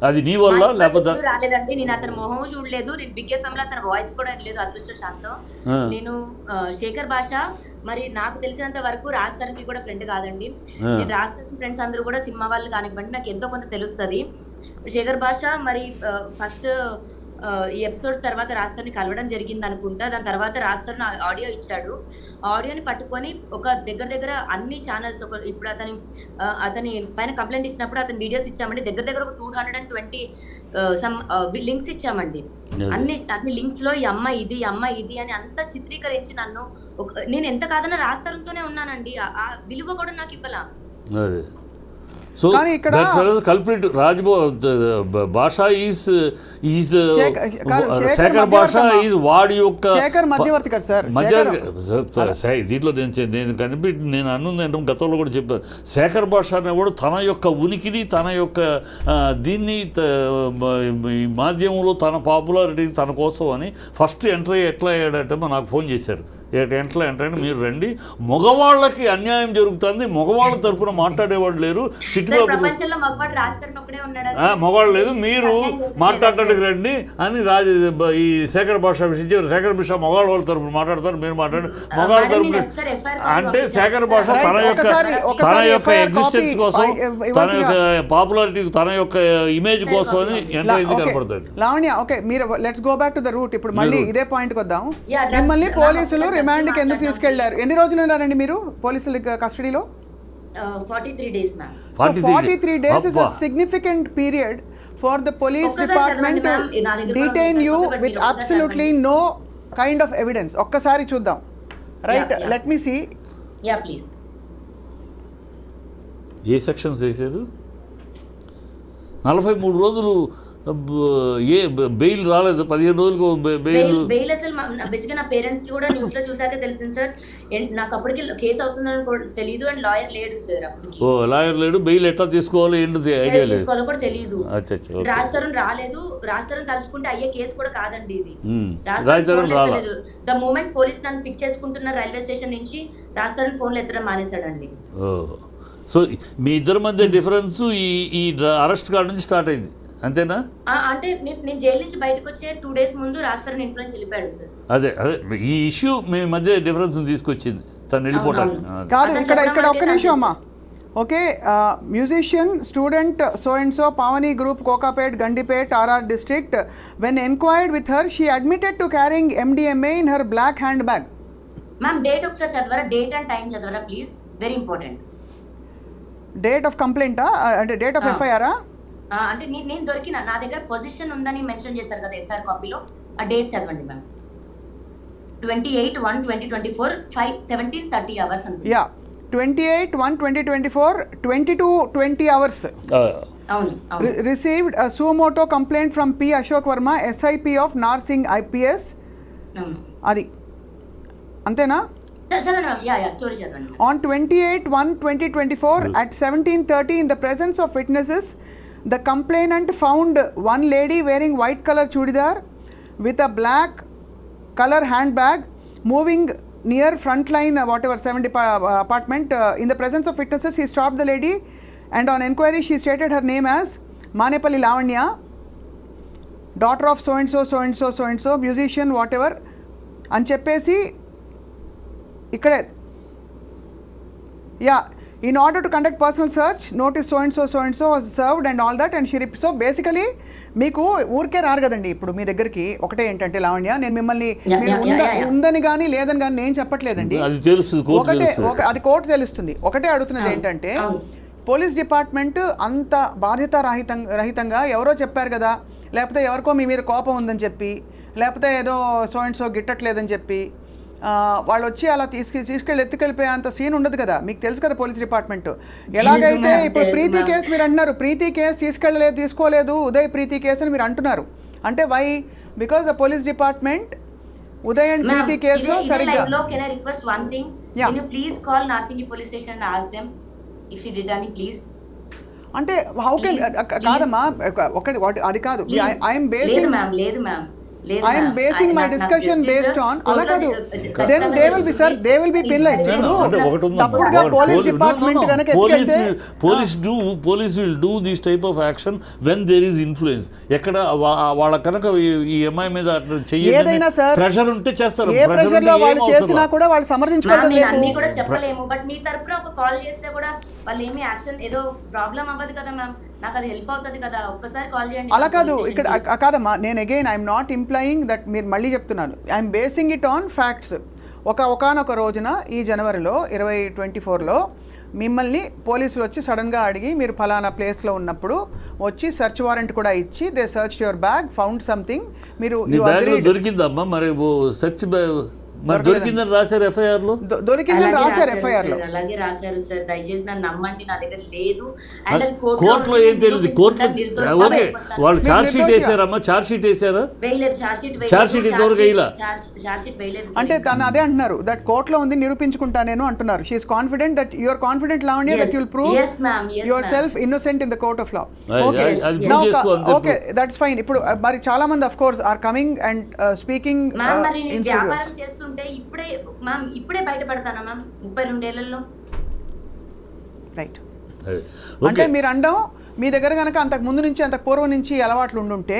అది నీ వల్ల లేకపోతే? రాలేదండి, నేను అతని మొహం చూడలేదు, నేను బిగ్ ఎఫ్ఎం లో అతని వాయిస్ కూడా లేదు, అదృష్టశాంతం. నేను శేఖర్ భాష మరి నాకు తెలిసినంత వరకు రాజధానికి కూడా ఫ్రెండ్ కాదండి. నేను రాజధాని ఫ్రెండ్స్ అందరూ కూడా సినిమా వాళ్ళు కానివ్వండి, నాకు ఎంతో కొంత తెలుస్తుంది. శేఖర్ భాష మరి ఫస్ట్ ఈ ఎపిసోడ్స్ తర్వాత రాజధాని కలవడం జరిగింది అనుకుంటా. దాని తర్వాత రాజధాని ఆడియో ఇచ్చాడు. ఆడియోని పట్టుకొని ఒక దగ్గర అన్ని ఛానల్స్, ఇప్పుడు అతని పైన కంప్లైంట్ ఇచ్చినప్పుడు అతని వీడియోస్ ఇచ్చామండి. దగ్గర ఒక 220 సమ్ లింక్స్ ఇచ్చామండి. అన్ని లింక్స్ లో ఈ అమ్మ ఇది అని అంతా చిత్రీకరించి నేను ఎంత కాదన్నా రాజధానితోనే ఉన్నానండి. ఆ విలువ కూడా నాకు ఇవ్వాల. So that fellow culprit Bhasha is Shekhar Bhasha is వాడి యొక్క శేఖర్ మధ్యవర్తి కదా సార్. దీంట్లో నేను అన్నుందంటే గతంలో కూడా చెప్పాను, శేఖర్ భాష అనేవాడు తన యొక్క ఉనికిని, తన యొక్క దీన్ని మాధ్యమంలో తన పాపులారిటీని తన కోసం అని ఫస్ట్ ఎంటర్ ఎట్లా అయ్యాడంటే నాకు ఫోన్ చేశారు. ఎట్లా అంటే మీరు రండి, మగవాళ్ళకి అన్యాయం జరుగుతుంది, మగవాళ్ళ తరఫున మాట్లాడేవాడు లేరు, మగవాళ్ళు లేదు, మీరు మాట్లాడటానికి రండి అని ఈ శేఖర్ భాష విషయం చెప్పారు. శేఖర్ భాష మగవాళ్ళ తరఫున మాట్లాడతారు, మీరు మాట్లాడండి మగవాళ్ళ తరఫున అంటే శేఖర్ భాష తన యొక్క ఎగ్జిస్టెన్స్ కోసం, తన యొక్క పాపులారిటీ, తన యొక్క ఇమేజ్ కోసం అని ఎంటర్ అయింది కనపడుతుంది. లావణ్య, ఓకే, మీరు let's go back to the route. ఇప్పుడు మళ్ళీ ఇదే పాయింట్కి వద్దాం. మిమ్మల్ని పోలీసులు రిమాండ్కి ఎందుకు తీసుకెళ్లారు? ఎన్ని రోజులు ఉన్నారండి మీరు పోలీసుల కస్టడీలో? 43 days ma'am. 43 days is a significant period for the police department to detain you with absolutely no kind of evidence. ఒక్కసారి చూద్దాం, right? Let me see. Yeah please. ఏ సెక్షన్స్ వేసారు? 43 రోజులు ఏ బెయిల్ రాలేదు 15 రోజులకు బెయిల్ బెయిల్ అసలు బేసిక్గా నా పేరెంట్స్ కి కూడా న్యూస్ లో చూసాకే తెలిసింది సార్. నాకు అప్పటికి కేసు అవుతుందని కూడా తెలియదు అండ్ లాయర్ లేడు సార్ అప్పటికి. ఓ లాయర్ లేడు, బెయిల్ ఎట్లా తీసుకోవాలో ఏంటి ఐడియా లేదు, తీసుకోవాలో కూడా తెలియదు. అచ్చా రాజతరుణ్ రాలేదు, రాజతరుణ్ తలుచుకుంటే అయ్యే కేసు కూడా కాదండి ఇది. రాజతరుణ్ రాలేదు. ద మూమెంట్ పోలీస్ నన్ను పిక్ చేసుకుంటున్న రైల్వే స్టేషన్ నుంచి రాజతరుణ్ ఫోన్లు ఎత్తడం మానేశాడండి. సో మీ ఇద్దరి మధ్య డిఫరెన్స్ ఈ అరెస్ట్ కాడ నుంచి స్టార్ట్ అయింది అంతేనా? అంటే నేను జైలు నుంచి బయటకు వచ్చే 2 days ముందు రాజతరుణ్ ఇంట్లో నుంచి వెళ్ళిపోయాడు సార్. అదే ఈ ఇష్యూ మీ మధ్య డిఫరెన్స్ తీసుకొచ్చింది, తను వెళ్ళిపోవడానికి. కాదు, ఇక్కడ ఒక్క నిమిషం అమ్మా. Okay, musician student so and so Pavani group Kokapet Gandipet RR district when enquired with her she admitted to carrying MDMA in her black hand bag. Ma'am date ఒకసారి చదవరా, డేట్ అండ్ టైం చదవరా please, very important. Date of కంప్లైంటా అంటే date of FIR? అంటే నేను దొరికిన నా దగ్గర పొజిషన్ ఉందని మెన్షన్ చేస్తారు కదా FIR కాపీలో, ఆ డేట్ చదవండి మ్యామ్. 28/1/2024 5:17:30 hours అనుకుంటా. Yeah, 28/1/2024 22:20 hours. అవును. Received a suo motu complaint from P. Ashok Verma, SIP of Narsingh IPS. అవును. అది అంతేనా? చదవండి మ్యామ్. యా స్టోరీ చదవండి. On 28/1/2024 at 17:30 in the presence of witnesses, the complainant found one lady wearing white color chudidar with a black color handbag moving near frontline 70 apartment. In the presence of witnesses, he stopped the lady and on enquiry she stated her name as Manepalli Lavanya, daughter of so and so so and so so and so, musician whatever అని చెప్పేసి ఇక్కడే in order to conduct personal search notice so and so was served and all that and she so basically మీకు ఊరికే రారు కదండి ఇప్పుడు మీ దగ్గరికి. ఒకటే ఏంటంటే లావణ్య, నేను మిమ్మల్ని ఉందని కానీ లేదని కానీ నేను చెప్పట్లేదండి, ఒకటే అది కోర్టు తెలుస్తుంది. ఒకటే అడుగుతున్నది ఏంటంటే పోలీస్ డిపార్ట్మెంట్ అంత బాధ్యత రహితంగా ఎవరో చెప్పారు కదా, లేకపోతే ఎవరికో మీ మీద కోపం ఉందని చెప్పి, లేకపోతే ఏదో సో అండ్ సో గిట్టట్లేదని చెప్పి వాళ్ళు వచ్చి అలా తీసుకెళ్ళి ఎత్తుకెళ్ళిపోయేంత సీన్ ఉండదు కదా. మీకు తెలుసు కదా పోలీస్ డిపార్ట్మెంట్ ఎలాగైతే. ఇప్పుడు ప్రీతి కేసు మీరు అంటున్నారు, ప్రీతి కేసు తీసుకోలేదు ఉదయ్ ప్రీతి కేసు అని మీరు అంటున్నారు. అంటే why? Because the police department Uday and Preeti కేసులో సరిగ్గా. Can I request one thing? Can you please call Narsingi police station and ask them if she did any, please? అంటే హౌ కెన్ కాదమ్మా, ఒకటి అది కాదు. I'm basing I am basing my discussion based on అలా కాదు. Then they will be, sir, they will be penalized. ఇప్పుడు తప్పుడుగా police department కనుక ఎత్తుకెళ్తే police will do this type of action when there is influence. ఎక్కడ వాళ్ళ కనుక ఈ అమ్మాయి మీద ఏదైనా సార్ ప్రెషర్ ఉంటే చేస్తారు. ఏ ప్రెషర్ లో వాళ్ళు చేసినా కూడా వాళ్ళు సమర్థించుకోవడం లేదు. అన్ని కూడా చెప్పలేము, బట్ మీ తరపున ఒక కాల్ చేస్తే కూడా వాళ్ళు ఏమి యాక్షన్ ఏదో ప్రాబ్లం అవ్వదు కదా మ్యామ్, నాకు అది హెల్ప్ అవుతుంది కదా, ఒక్కసారి కాల్ చేయండి. అలా కాదు, ఇక్కడ కాదమ్మా, నేను again I'm not employing that, మీరు మళ్ళీ చెప్తున్నాను, I'm basing it on facts. ఒకానొక రోజున ఈ జనవరిలో 2024లో మిమ్మల్ని పోలీసులు వచ్చి సడన్గా అడిగి మీరు ఫలానా ప్లేస్లో ఉన్నప్పుడు వచ్చి సెర్చ్ వారెంట్ కూడా ఇచ్చి they search your bag, found something. మీరు దొరికిందమ్మా మరి సెర్చ్ దొరికిందని రాశారు FIR లో, దొరికిందని రాశారు FIR లో. అలాగే రాశారు సార్, దయచేసి నన్ను నమ్మండి, నా దగ్గర లేదు. అండ్ కోర్టులో ఏం తెలియదు, కోర్టులో ఓకే వాళ్ళు ఛార్జ్ షీట్ వేసారమ్మా, ఛార్జ్ షీట్ వేసారా? వేయలేదు, ఛార్జ్ షీట్ ఇంతవరకు వేయలా. ఛార్జ్ షీట్ వేయలేదు అంటే తను అదే అంటున్నారు, దట్ కోర్టులో ఉంది నిరూపించుకుంటా నేను అంటున్నారు. She is confident that you are confident Lavanya that you will prove your self innocent in the court of law. Okay that's fine. ఇప్పుడు మరి చాలా మంది of course are coming and speaking in studios. ఇప్పుడే బయటపడతానా మ్యామ్ 32 ఏళ్లలో? Right. అంటే మీరు అండం మీ దగ్గర కనుక అంతకు ముందు నుంచి అంతకు పూర్వం నుంచి అలవాట్లు ఉండుంటే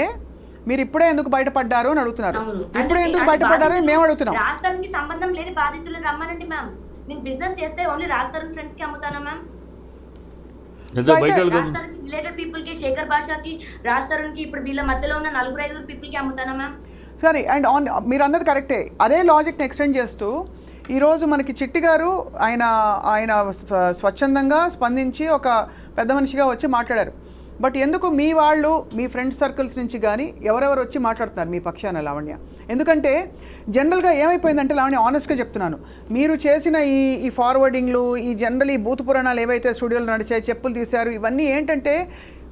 మీరు ఇప్పుడే ఎందుకు బయటపడ్డారు అని అడుగుతున్నారు. ఇప్పుడే ఎందుకు బయటపడ్డారు అని మేము అడుగుతున్నాం. రాజధానికి సంబంధం లేని బాధితులను రమ్మనండి మ్యామ్. నేను బిజినెస్ చేస్తే ఓన్లీ రాజధాని ఫ్రెండ్స్ కి అమ్ముతానా మ్యామ్? రిలేటెడ్ పీపుల్ కి, శేఖర్ భాషకి, రాజధానికి, ఇప్పుడు వీళ్ళ మధ్యలో ఉన్న 4-5 పీపుల్ కి అమ్ముతానా మ్యామ్? సరే, అండ్ మీరు అన్నది కరెక్టే. అదే లాజిక్ని ఎక్స్టెండ్ చేస్తూ ఈరోజు మనకి చిట్టి గారు ఆయన స్వచ్ఛందంగా స్పందించి ఒక పెద్ద మనిషిగా వచ్చి మాట్లాడారు. బట్ ఎందుకు మీ వాళ్ళు మీ ఫ్రెండ్ సర్కిల్స్ నుంచి కానీ ఎవరెవరు వచ్చి మాట్లాడుతున్నారు మీ పక్షాన లావణ్య? ఎందుకంటే జనరల్గా ఏమైపోయిందంటే లావణ్య, ఆనెస్ట్గా చెప్తున్నాను, మీరు చేసిన ఈ ఫార్వర్డింగ్లు, ఈ జనరల్ ఈ బూత్ పురాణాలు ఏవైతే స్టూడియోలో నడిచాయి, చెప్పులు తీశారు, ఇవన్నీ ఏంటంటే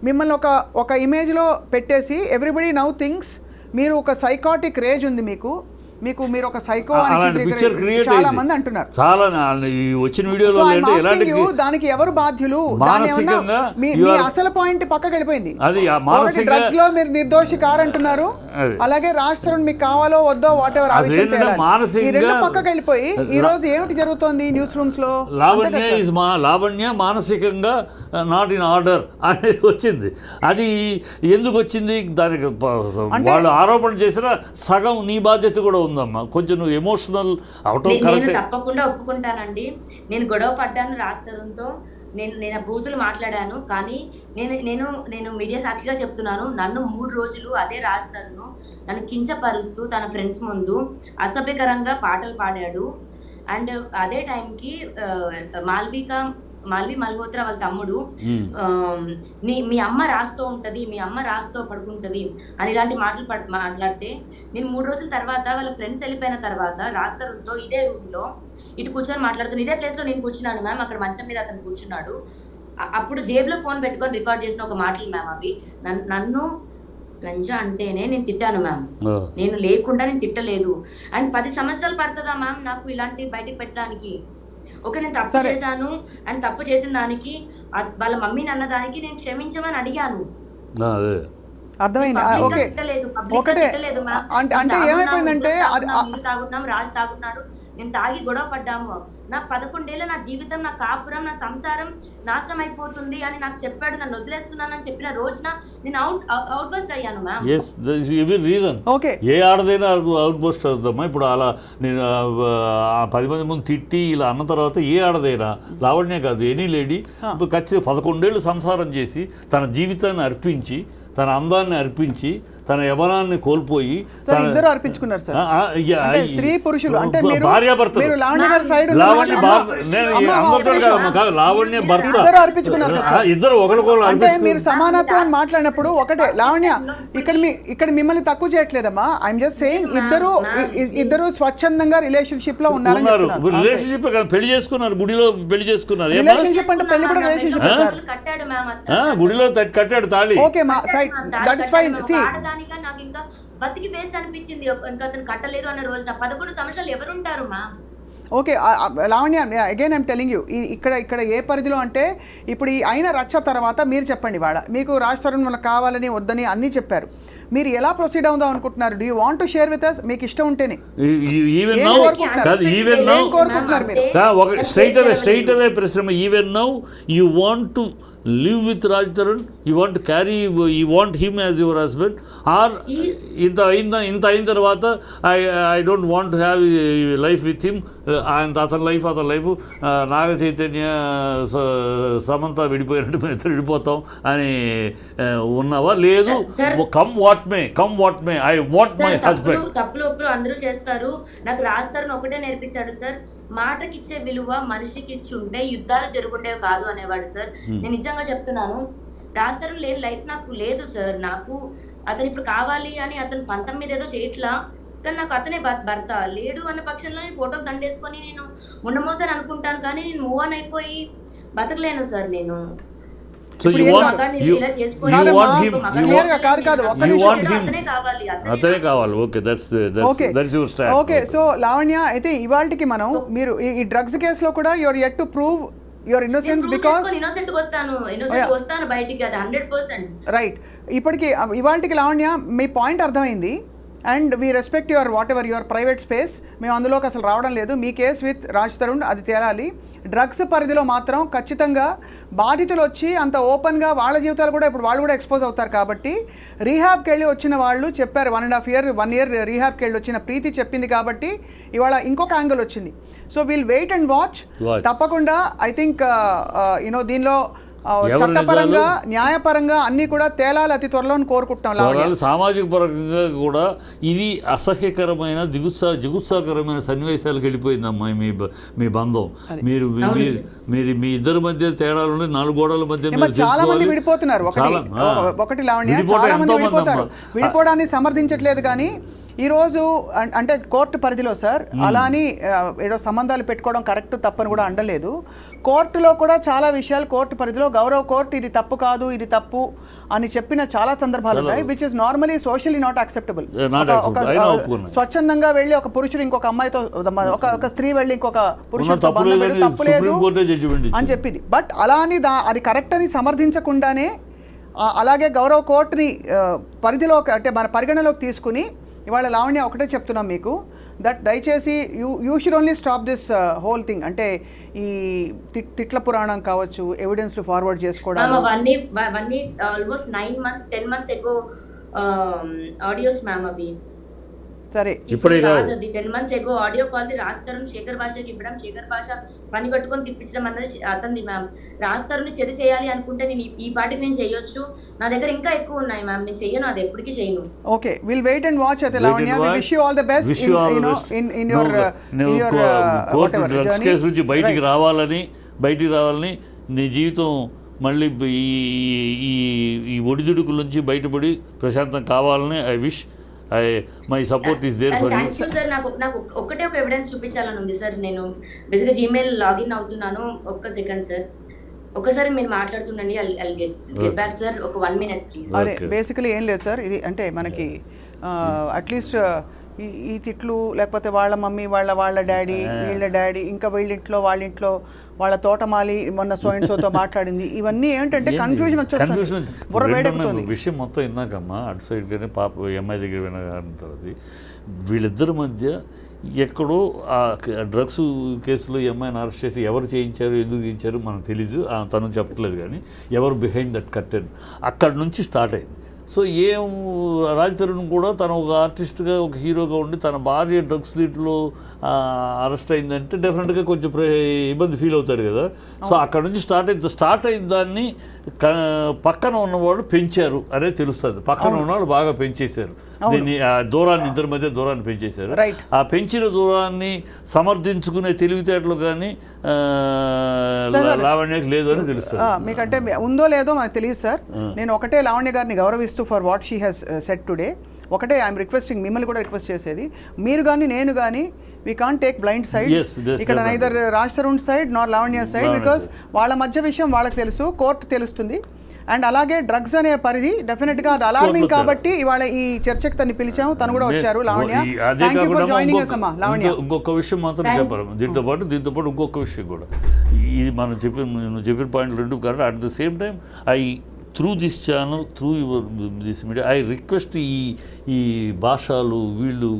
మిమ్మల్ని ఒక ఇమేజ్లో పెట్టేసి ఎవ్రీబడి నౌ థింగ్స్ మీరు ఒక సైకాటిక్ రేజ్ ఉంది మీరు ఒక సైకో అలాంటి పిక్చర్ క్రియేట్ చాలా మంది అంటున్నారు. చాలా ఈ వచ్చిన వీడియోలో దానికి ఎవరు బాధ్యులు? మానసికంగా మీ అసలు పాయింట్ పక్కకి వెళ్ళిపోయింది. అది మానసికంగా డ్రగ్స్ లో మీరు నిర్దోషి కారంటున్నారు, అలాగే రాజ్ తరుణ్ మీకు కావాలో వద్దో వాట్ ఎవర్ మానసికంగా పక్కకి వెళ్ళిపోయి ఈ రోజు ఏమిటి జరుగుతోంది న్యూస్ రూమ్స్ లో? లావణ్య మానసికంగా నాట్ ఇన్ ఆర్డర్ అనేది వచ్చింది. అది ఎందుకు వచ్చింది? దానికి వాళ్ళు ఆరోపణ చేసిన సగం నీ బాధ్యత కూడా ఉందమ్మా. కొంచెం నువ్వు ఎమోషనల్ అవటం కరెక్ట్. తప్పకుండా ఒప్పుకుంటానండి. నేను గొడవ పడ్డాను రాజ్ తరుణ్తో, నేను ఆ బూతులు మాట్లాడాను. కానీ నేను మీడియా సాక్షిగా చెప్తున్నాను, నన్ను 3 రోజులు అదే రాజ్ తరుణ్ నన్ను కించపరుస్తూ తన ఫ్రెండ్స్ ముందు అసభ్యకరంగా పాటలు పాడాడు. అండ్ అదే టైంకి మాల్వి మల్హోత్రా వాళ్ళ తమ్ముడు మీ అమ్మ రాస్తూ ఉంటది, మీ అమ్మ రాస్తూ పడుకుంటది అని ఇలాంటి మాటలు మాట్లాడితే నేను 3 రోజుల తర్వాత వాళ్ళ ఫ్రెండ్స్ వెళ్ళిపోయిన తర్వాత రాజ్ తరుణ్తో ఇదే రూమ్లో ఇటు కూర్చొని మాట్లాడుతున్నాను. ఇదే ప్లేస్లో నేను కూర్చున్నాను మ్యామ్, అక్కడ మంచం మీద అతను కూర్చున్నాడు. అప్పుడు జేబులో ఫోన్ పెట్టుకొని రికార్డ్ చేసిన ఒక మాటలు మ్యామ్ అవి. నన్ను లంజా అంటేనే నేను తిట్టాను మ్యామ్, నేను లేకుండా నేను తిట్టలేదు. అండ్ 10 సంవత్సరాలు పడుతుందా మ్యామ్ నాకు ఇలాంటి బయటకు పెట్టడానికి? నేను తప్పు చేశాను అండ్ తప్పు చేసిన దానికి వాళ్ళ మమ్మీని అన్నదానికి నేను క్షమించమని అడిగాను. అర్థమైంది. ఓకే, ఒకటే అంటే ఏమైపోయిందంటే తాగుతున్నాం, రాజు తాగుతున్నాడు, నేను తాగి గొడవ పడ్డాము. నా 11 ఏళ్ళ నా జీవితం, నా కాపురం, నా సంసారం నాశనం అయిపోతుంది అని నాకు చెప్పాడు. నన్ను వదిలేస్తున్నానని చెప్పిన రోజున నేను అవుట్ బస్ట్ అయ్యాను మ్యామ్. ఓకే, ఏ ఆడదైనా అవుట్ బస్ట్ అవుతామా? ఇప్పుడు అలా నేను 10 మంది ముందు తిట్టి ఇలా అన్న తర్వాత ఏ ఆడదైనా, లావణ్య కాదు ఎనీ లేడీ ఖచ్చితంగా 11 ఏళ్ళు సంసారం చేసి తన జీవితాన్ని అర్పించి, తన అందాన్ని అర్పించి, తన యవనాన్ని కోల్పోయి ఇద్దరు అర్పించుకున్నారు సార్. స్త్రీ పురుషులు అంటే భార్యాభర్తలు. లావణ్య భర్త ఇద్దరు ఒకరికొకరు అంటే మీరు సమానత్వం అని మాట్లాడినప్పుడు ఒకటే లావణ్య ఇక్కడ మిమ్మల్ని తక్కువ చేయట్లేదమ్మా. ఐఎమ్ జస్ట్ సేయింగ్ ఇద్దరు స్వచ్ఛందంగా రిలేషన్షిప్ లో ఉన్నారు. రిలేషన్షిప్ పెళ్లి చేసుకున్నారు, గుడిలో పెళ్లి చేసుకున్నారు. రిలేషన్షిప్ అంటే పెళ్లి కూడా రిలేషన్షిప్ గుడిలో కట్టాడు తాళి. ఓకే మా సైడ్ దట్ ఇస్ ఫైన్. సి నాకు ఇంకా బతికి వేస్ట్ అనిపించింది. ఇంకా అతను కట్టలేదు అన్న రోజున 11 సంవత్సరాలు ఎవరుంటారు మా? Okay Lavanya, again I'm telling you, ఇక్కడ ఏ పరిధిలో అంటే ఇప్పుడు ఈ అయిన రచ్చ తర్వాత మీరు చెప్పండి, మీకు రాజ్ తరుణ్ మనకు కావాలని వద్దని అన్నీ చెప్పారు, మీరు ఎలా ప్రొసీడ్ అవుదాం అనుకుంటున్నారు? Do you want to share with us? మీకు ఇష్టం ఉంటేనే కోరుకుంటున్నారు మీరు? స్ట్రైట్ అవే ప్రశ్న. Even now you want to live with Raj Tarun, you want to carry, you want him as your husband, or ఇంత అయిన తర్వాత I don't want to have life with him, and అతని లైఫ్ నాగ చైతన్య సమంత విడిపోయినట్టు మేము ఇద్దరు విడిపోతాం అని ఉన్నావా? లేదు, come what may I want my husband. తప్పులు ఒప్పులు అందరూ చేస్తారు. నాకు రాజ్ తరుణ్ ఒకటే నేర్పించాడు సార్, మాటకిచ్చే విలువ మనిషికి ఇచ్చి ఉంటే యుద్ధాలు జరుగుండేవి కాదు అనేవాడు సార్. నేను నిజంగా చెప్తున్నాను, రాజ్ తరుణ్ లేని లైఫ్ నాకు లేదు సార్. నాకు అతను ఇప్పుడు కావాలి అని అతను 19 ఏదో చేయట్లా, కానీ నాకు అతనే భర్త. లేడు అన్న పక్షంలో నేను ఫోటోకి దండేసుకొని నేను ఉండమోసారి అనుకుంటాను, కానీ నేను మూవ్ ఆన్ అయిపోయి బతకలేను సార్. నేను అతనే కావాలి. ఓకే, సో లావణ్య అయితే ఇవాళకి మనం మీరు ఈ డ్రగ్స్ కేసులో కూడా your yet to prove your innocence because innocent వస్తాను బయటికి, అది 100%. రైట్. ఇప్పటికి ఇవాళకి లావణ్య మీ పాయింట్ అర్థమైంది, and we respect your what ever your private space. మేము అందులోకి అసలు రావడం లేదు. మీ కేస్ విత్ రాజ్ తరుణ్ అది తేలాలి. డ్రగ్స్ పరిధిలో మాత్రం ఖచ్చితంగా బాధితులు వచ్చి అంత ఓపెన్గా వాళ్ళ జీవితాలు కూడా ఇప్పుడు వాళ్ళు కూడా ఎక్స్పోజ్ అవుతారు. కాబట్టి రీహాబ్కి వెళ్ళి వచ్చిన వాళ్ళు చెప్పారు, 1.5 year రీహాబ్కి వెళ్ళి వచ్చిన ప్రీతి చెప్పింది కాబట్టి ఇవాళ ఇంకొక యాంగిల్ వచ్చింది. So we'll wait and watch. తప్పకుండా ఐ థింక్ దీనిలో చట్టపరంగా న్యాయపరంగా అన్నీ కూడా తేలాలి అతి త్వరలో కోరుకుంటున్నాం. సామాజిక పరంగా కూడా ఇది అసహ్యకరమైన జిగుత్సాకరమైన సన్నివేశాలకు వెళ్ళిపోయిందమ్మా మీ బంధం. మీరు మీ ఇద్దరి మధ్య తేడాలు 4 గోడల మధ్య చాలా మంది విడిపోతున్నారు. ఒకటి లావణ్య, చాలా మంది విడిపోతారు. విడిపోవడాన్ని సమర్థించట్లేదు, కానీ ఈరోజు అంటే కోర్టు పరిధిలో సార్ అలా అని ఏదో సంబంధాలు పెట్టుకోవడం కరెక్ట్ తప్పని కూడా అండలేదు. కోర్టులో కూడా చాలా విషయాలు కోర్టు పరిధిలో గౌరవ కోర్టు ఇది తప్పు కాదు ఇది తప్పు అని చెప్పిన చాలా సందర్భాలు ఉన్నాయి, which is normally socially not acceptable. స్వచ్ఛందంగా వెళ్ళి ఒక పురుషుడు ఇంకొక అమ్మాయితో, ఒక స్త్రీ వెళ్ళి ఇంకొక పురుషుడితో బంధం పెట్టి తప్పులేదు అని చెప్పింది. బట్ అలా అని అది కరెక్ట్ అని సమర్థించకుండానే అలాగే గౌరవ కోర్టుని పరిధిలో అంటే మన పరిగణలోకి తీసుకుని ఇవాళ లావణ్య ఒకటే చెప్తున్నాం మీకు, దట్ దయచేసి you should only stop this whole thing. అంటే ఈ తిట్ల పురాణం కావచ్చు, ఎవిడెన్స్లు ఫార్వర్డ్ చేసుకోవడం, అవన్నీ ఆల్మోస్ట్ 9 months 10 months ఎగో ఆడియోస్ మ్యామ్. అవి సరే ఇప్పుడే కాదు, 10 months ago audio call the రాస్తారు శేఖర్ భాషకి ఇవ్వడం, శేఖర్ భాష పని కట్టుకొని తిప్పించడం అన్నది అతనిది మ్యామ్. రాస్తారుని చెడు చేయాలి అనుకుంటే నేను ఈ పాటికి నేను చేయొచ్చు, నా దగ్గర ఇంకా ఎక్కువ ఉన్నాయి మ్యామ్, నేను చెయ్యను, అది ఎప్పటికీ చేయను. Okay, will wait and watch. అయితే Lavanya, we wish you all the best in your court drugs case నుంచి బయటికి రావాలని నీ జీవితం మళ్ళీ ఈ ఒడిదుడుకుల నుంచి బయటపడి ప్రశాంతం కావాలని I wish. My support is there for you. Thank you sir. నాకు ఒక్కటే ఒక ఎవిడెన్స్ చూపించాలని ఉంది సార్. నేను బేసిక్గా జీమెయిల్ లాగిన్ అవుతున్నాను. ఒక్క సెకండ్ సార్, ఒకసారి మీరు మాట్లాడుతుండండి. I'll get back sir. ఒక 1 minute ప్లీజ్. అరే బేసికలీ ఏం లేదు సార్, ఇది అంటే మనకి అట్లీస్ట్ ఈ తిట్లు లేకపోతే వాళ్ళ మమ్మీ వాళ్ళ డాడీ వీళ్ళ డాడీ ఇంకా వీళ్ళింట్లో వాళ్ళింట్లో వాళ్ళ తోటమాలి మొన్న సోతో మాట్లాడింది, ఇవన్నీ ఏంటంటే కన్ఫ్యూజన్ వచ్చేస్తుంది. విషయం మొత్తం విన్నాకమ్మా అటు సైడ్ కానీ పాప అమ్మాయి దగ్గర విన్న తర్వాత వీళ్ళిద్దరి మధ్య ఎక్కడో ఆ డ్రగ్స్ కేసులో ఈ అమ్మాయిని అరెస్ట్ చేసి ఎవరు చేయించారు ఎందుకు చేయించారు మనకు తెలీదు, తను చెప్పట్లేదు, కానీ ఎవరు బిహైండ్ దట్ కర్టెన్ అక్కడి నుంచి స్టార్ట్ అయింది. సో రాజ్ తరుణ్ కూడా తను ఒక ఆర్టిస్ట్గా ఒక హీరోగా ఉండి తన భార్య డ్రగ్స్ దీంట్లో అరెస్ట్ అయిందంటే డెఫినెట్గా కొంచెం ఇబ్బంది ఫీల్ అవుతాడు కదా. సో అక్కడ నుంచి స్టార్ట్ అయిన దాన్ని పక్కన ఉన్నవాళ్ళు పెంచారు అనేది తెలుస్తుంది. పక్కన ఉన్నవాళ్ళు బాగా పెంచేశారు దీన్ని, దూరాన్ని ఇద్దరి మధ్య దూరాన్ని పెంచేశారు. ఆ పెంచిన దూరాన్ని సమర్థించుకునే తెలివితేటలు కానీ లావణ్యకి లేదు అని తెలుస్తుంది. మీకంటే ఉందో లేదో మనకు తెలియదు సార్. నేను ఒకటే లావణ్య గారిని గౌరవిస్తూ for what she has said today ఒకటే ఐఎమ్ రిక్వెస్టింగ్, మిమ్మల్ని కూడా రిక్వెస్ట్ చేసేది, మీరు కానీ నేను కానీ we can't take blind sides. ఇక్కడ neither Raj Tarun side Nar Lavanya side, because వాళ్ళ మధ్య విషయం వాళ్ళకి తెలుసు, కోర్టు తెలుస్తుంది. అండ్ అలాగే డ్రగ్స్ అనే పరిధి డెఫినెట్గా అది అలార్మింగ్ కాబట్టి ఇవాళ ఈ చర్చకు తను పిలిచాము, తను కూడా వచ్చారు. Lavanya, thank you for joining us అమ్మా. లావణ్య, ఇంకొక విషయం మాత్రం చెప్పారు దీంతో పాటు ఇంకొక విషయం కూడా, ఇది మనం చెప్పిన పాయింట్ రెండు కాదు. At the same time through this channel, through this media, I request ఈ భాషలు వీళ్ళు,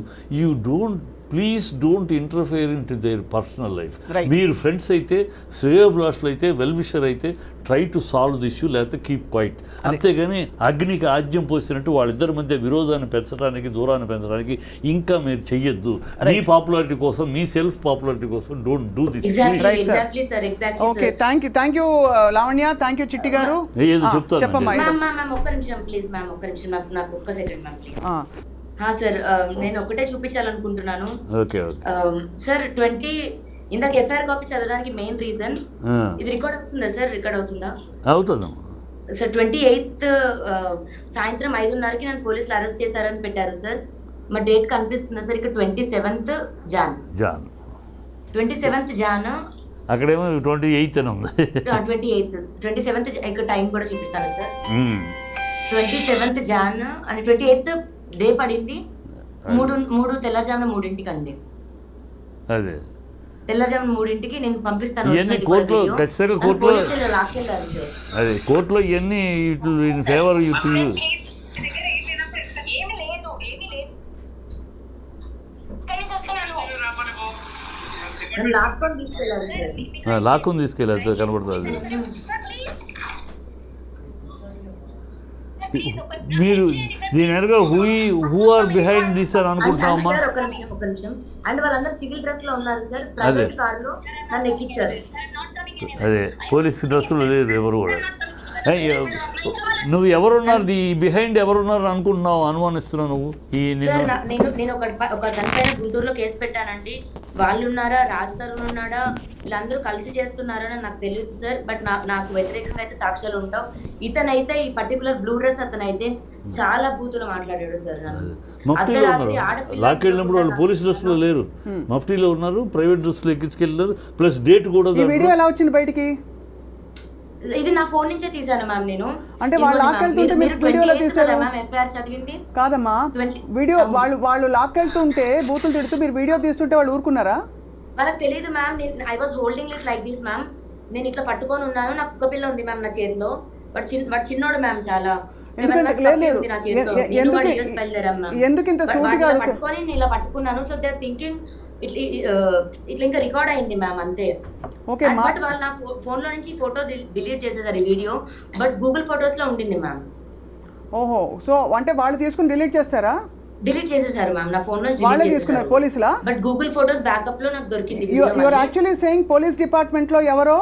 please don't interfere in to their personal life. మీరు ఫ్రెండ్స్ అయితే, శ్రేయోభిలాషులు అయితే, వెల్ విషర్ అయితే try to solve the issue, లేకపోతే కీప్ క్వైట్. అంతేగాని అగ్నికి ఆజ్యం పోసినట్టు వాళ్ళిద్దరి మధ్య విరోధాన్ని పెంచడానికి, దూరాన్ని పెంచడానికి ఇంకా మీరు చెయ్యొద్దు. మీ పాపులారిటీ కోసం, మీ సెల్ఫ్ పాపులారిటీ కోసం don't do this. Okay, thank you Lavanya, thank you చిట్టి గారు. ఏదో చెప్తాను. ఒక్క నిమిషం ప్లీజ్ మ్యామ్, ఒక్క నిమిషం, నాకు ఒక్క సెకండ్ మ్యామ్ ప్లీజ్. సార్ నేను ఒకటే చూపించాలనుకుంటున్నాను సార్. 20 ఇందాక ఎఫ్ఐఆర్ కాపీ చదవడానికి మెయిన్ రీజన్ ఇది. రికార్డ్ అవుతుందా సార్? రికార్డ్ అవుతుందా? అవుతుంది సార్. 28th సాయంత్రం 5:30కి నన్ను పోలీసులు అరెస్ట్ చేశారని పెట్టారు సార్. మా డేట్ కనిపిస్తుందా సార్? ఇక్కడ 27th జాన్. 27th John. అక్కడేమో 28 అని ఉంది. 27th ఇక్కడ టైం కూడా చూపిస్తాను సార్. 27th జాన్ అంటే 28th డే పడింది. 3 తెల్లజామున 3ంటికి అండి. అదే తెల్లజామున 3ంటికి నేను పంపిస్తాను. కోర్టులో ఖచ్చితంగా కోర్టులో అదే కోర్టులో ఇవన్నీ ఫేవర్ లాక్కుని తీసుకెళ్ళారు సార్, కనబడుతుంది. మీరు దీని వెనక హూ ఆర్ బిహైండ్ దిస్ అని అనుకుంటున్నామా? ఒక నిమిషం. అండ్ వాళ్ళందరూ సివిల్ డ్రెస్ లో ఉన్నారు సార్. ప్రైవేట్ కార్ లో నన్ను ఎక్కించారు. అదే పోలీస్ డ్రెస్ లో లేదు ఎవరు కూడా. నువ్వు ఎవరున్నారు బిహైండ్ ఎవరున్నారు అనుకుంటున్నావు, అనుమానిస్తున్నావు నువ్వు ఈ సార్ నేను ఒక దానిపైన గుంటూరులో కేసు పెట్టానండి. వాళ్ళు ఉన్నారా, రాజ్ తరుణ్ ఉన్నాడా, వీళ్ళందరూ కలిసి చేస్తున్నారని నాకు తెలియదు సార్. బట్ నాకు వ్యతిరేకంగా అయితే సాక్ష్యాలు ఉండవు. ఇతనైతే ఈ పర్టికులర్ బ్లూ డ్రెస్ అతనైతే చాలా బూతులు మాట్లాడాడు సార్. నన్ను మఫ్టీలో ఉన్నారు, లాక్కెళ్ళినప్పుడు వాళ్ళు పోలీస్ డ్రెస్లో లేరు, మఫ్టీలో ఉన్నారు, ప్రైవేట్ డ్రెస్లో ఎక్కించుకెళ్ళారు, ప్లస్ డేట్ కూడా. వీడియో ఎలా వచ్చింది బయటికి? ఇది నా ఫోన్ నుంచే తీసాను మ్యామ్ నేను. అంటే వాళ్ళు లాక్కెళ్తుంటే మీరు వీడియోలో తీసారా మ్యామ్? ఎఫ్ఐఆర్ చదివింది కాదమ్మా, వీడియో వాళ్ళు లాక్కెళ్తుంటే బూతులు తిడుతూ మీరు వీడియో తీస్తుంటే వాళ్ళు ఊరుకున్నారా? వాళ్ళకి తెలియదు ma'am. I was holding it like this ma'am. నేను ఇట్లా పట్టుకొని ఉన్నాను, నాకు కుక్క పిల్ల ఉంది మ్యామ్ నా చేతిలో. వాడు చిన్నోడు మ్యామ్, చాలా ఎందుకు ఇంత సూటిగా పట్టుకొని నేను ఇలా పట్టుకున్నాను. సో దే ఆర్ థింకింగ్ ఇట్లా ఇంకా రికార్డ్ అయింది మ్యామ్, అంతే. బట్ వాళ్ళు నా ఫోన్ లో నుంచి ఫోటో డిలీట్ చేసేసారు ఈ వీడియో, బట్ గూగుల్ ఫొటోస్ లో ఉండింది మ్యామ్. ఓహో, సో అంటే వాళ్ళు తీసుకుని డిలీట్ చేస్తారా? డిలీట్ చేసేసారు మ్యామ్, నా ఫోన్ లో వాళ్ళే తీసుకున్నారు పోలీసులా? బట్ గూగుల్ ఫొటోస్ బ్యాకప్ లో నాకు దొరికింది. You are actually saying police department లో ఎవరో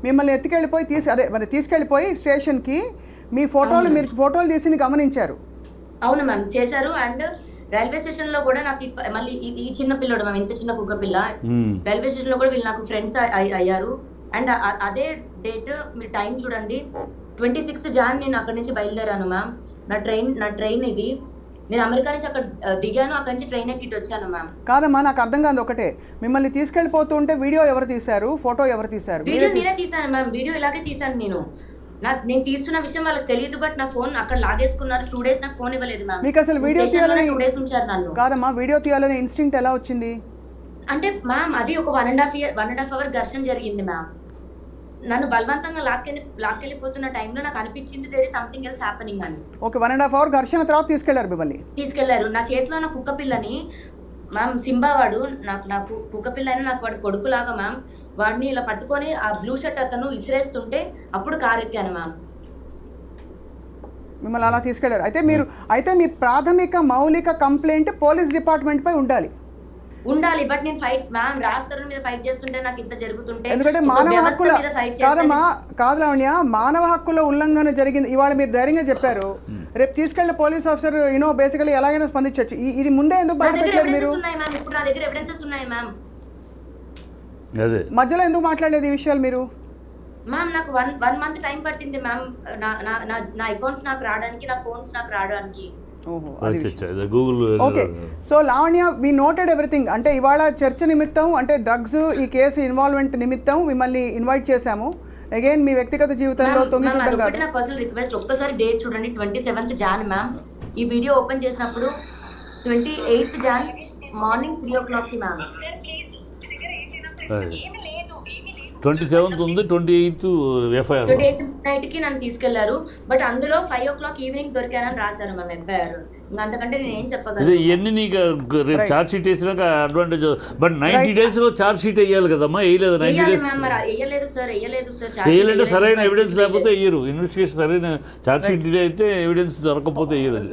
మిమ్మల్ని ఎత్తుకెళ్ళిపోయి తీసుకెళ్ళిపోయి స్టేషన్ కి మీ ఫోటోలు మీరు ఫోటోలు తీసి గమనించారు? అవును మ్యామ్, చేశారు. అండ్ రైల్వే స్టేషన్ లో కూడా నాకు మళ్ళీ ఈ చిన్న పిల్లడు మ్యామ్, ఇంత చిన్న కుక్క పిల్ల, రైల్వే స్టేషన్ లో కూడా వీళ్ళు నాకు ఫ్రెండ్స్ అయ్యారు. అండ్ అదే డేట్ మీరు టైం చూడండి, 26th Jan నేను అక్కడి నుంచి బయలుదేరాను మ్యామ్. నా ట్రైన్ ఇది. నేను అమెరికా నుంచి అక్కడ దిగాను, అక్కడి నుంచి ట్రైన్ ఎక్కిట్ వచ్చాను మ్యామ్. కాదమ్మా, నాకు అర్థం కాదు ఒకటే, మిమ్మల్ని తీసుకెళ్ళిపోతుంటే వీడియో ఎవరు తీశారు, ఫోటో ఎవరు తీశారు? వీడియో నేనే తీసాను మ్యామ్, వీడియో ఇలాగే తీసాను నేను. నేను తీస్తున్న విషయం వాళ్ళకి తెలియదు, బట్ నా ఫోన్ అక్కడ లాగేసుకున్నారు. 2 days నాకు ఫోన్ ఇవ్వలేదు మ్యామ్. మీకు అసలు వీడియో తీయాలని 2 days ఉంచారు నన్ను. కాదమ్మా, వీడియో తీయాలని ఇన్స్టింక్ట్ ఎలా వచ్చింది? అంటే మ్యామ్ అది ఒక 1.5 hour ఘర్షణ జరిగింది మ్యామ్. నన్ను బలవంతంగా లాక్కెళ్ళిపోతున్న టైంలో నాకు అనిపించింది there is something else happening అని. ఓకే, 1.5 hour ఘర్షణ తర్వాత తీసుకెళ్లారు. నా చేతిలో నా కుక్క పిల్లని మ్యామ్, సింబా వాడు నాకు కుక్క పిల్ల అని నాకు వాడు కొడుకులాగా మ్యామ్. వాడిని ఇలా పట్టుకొని ఆ బ్లూ షర్ట్ అతను విసిరేస్తుంటే అప్పుడు కారు ఎక్కాను మ్యామ్. మిమ్మల్ని అలా తీసుకెళ్లారు. అయితే మీ ప్రాథమిక మౌలిక కంప్లైంట్ పోలీస్ డిపార్ట్మెంట్ పై ఉండాలి. బట్ నేను ఫైట్ మ్యామ్, రాస్తారు మీద ఫైట్ చేస్తుంటే నాకు ఇంత జరుగుతుంటే, ఎందుకంటే మానవ హక్కుల కాదు లావణ్య, మానవ హక్కుల ఉల్లంఘన జరిగింది. ఇవాళ మీరు ధైర్యంగా చెప్పారు, రేపు తీసుకెళ్లిన పోలీస్ ఆఫీసర్ బేసికలీ ఎలాగైనా స్పందించవచ్చు. ఇది ముందే ఎందుకు బయటపెట్టారు మీరు? ఇప్పుడు నా దగ్గర ఎవిడెన్సెస్ ఉన్నాయి మ్యామ్. మధ్యలో ఎందుకు మాట్లాడలేదు ఈ విషయాలు మీరు? మ్యామ్ నాకు 1 month టైం పట్టింది మ్యామ్, నా అకౌంట్స్ నాకు రావడానికి, నా ఫోన్స్ నాకు రావడానికి. ఓకే, సో లావణ్య, వి నోటెడ్ ఎవ్రీథింగ్. అంటే ఇవాళ చర్చ నిమిత్తం, అంటే డ్రగ్స్ ఈ కేసు ఇన్వాల్వ్మెంట్ నిమిత్తం మిమ్మల్ని ఇన్వైట్ చేశాము. అగైన్ మీ వ్యక్తిగత జీవితంలో నా పర్సనల్ రిక్వెస్ట్, ఒక్కసారి డేట్ చూడండి, 27th Jan మ్యామ్. ఈ వీడియో ఓపెన్ చేసినప్పుడు 28th Jan morning 3 o'clock ma'am. 27th ఉంది, 28th ఎఫ్ఐఆర్. 28th నైట్ కి నన్ను తీసుకెళ్లారు, బట్ అందులో 5 o'clock ఈవినింగ్ దొరికానని రాశారు మ్యామ్ ఎఫ్ఐఆర్. అంతకంటే నేను ఏం చెప్పగలను? ఇవన్నీ నీకు రేపు ఛార్జ్ షీట్ వేసినాక అడ్వాంటేజ్. బట్ 90 days లో ఛార్జ్ షీట్ వేయాలి కదమ్మా, వేయలేదు. 90 days వేయలేదు సార్. వేయాలంటే సరైన ఎవిడెన్స్ లేకపోతే వేయరు. ఇన్వెస్టిగేషన్ సరైన ఛార్జ్ షీట్ డిలే అయితే ఎవిడెన్స్ దొరకకపోతే వేయరు.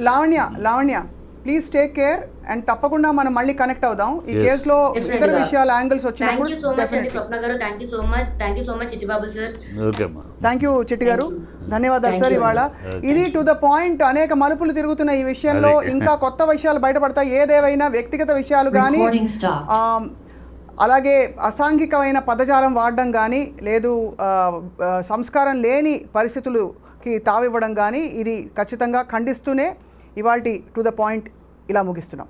Lavanya please take care. And తప్పకుండా మనం మళ్ళీ కనెక్ట్ అవుదాం ఈ కేసులో ఇతర విషయాల యాంగిల్స్ వచ్చినప్పుడు. థ్యాంక్ యూ సో మచ్ అండి స్వప్న గారు, thank you so much Chittibabu sir. Thank you చిట్టి గారు, ధన్యవాదాలు సార్. ఇవాళ ఇది టు ద పాయింట్, అనేక మలుపులు తిరుగుతున్న ఈ విషయంలో ఇంకా కొత్త విషయాలు బయటపడతాయి. ఏదేవైనా వ్యక్తిగత విషయాలు కానీ, అలాగే అసాంఘికమైన పదజాలం వాడడం కానీ, లేదు సంస్కారం లేని పరిస్థితులకి తావివ్వడం కానీ, ఇది ఖచ్చితంగా ఖండిస్తూనే ఇవాల్టి టు ద పాయింట్ ఇలా ముగిస్తున్నాం.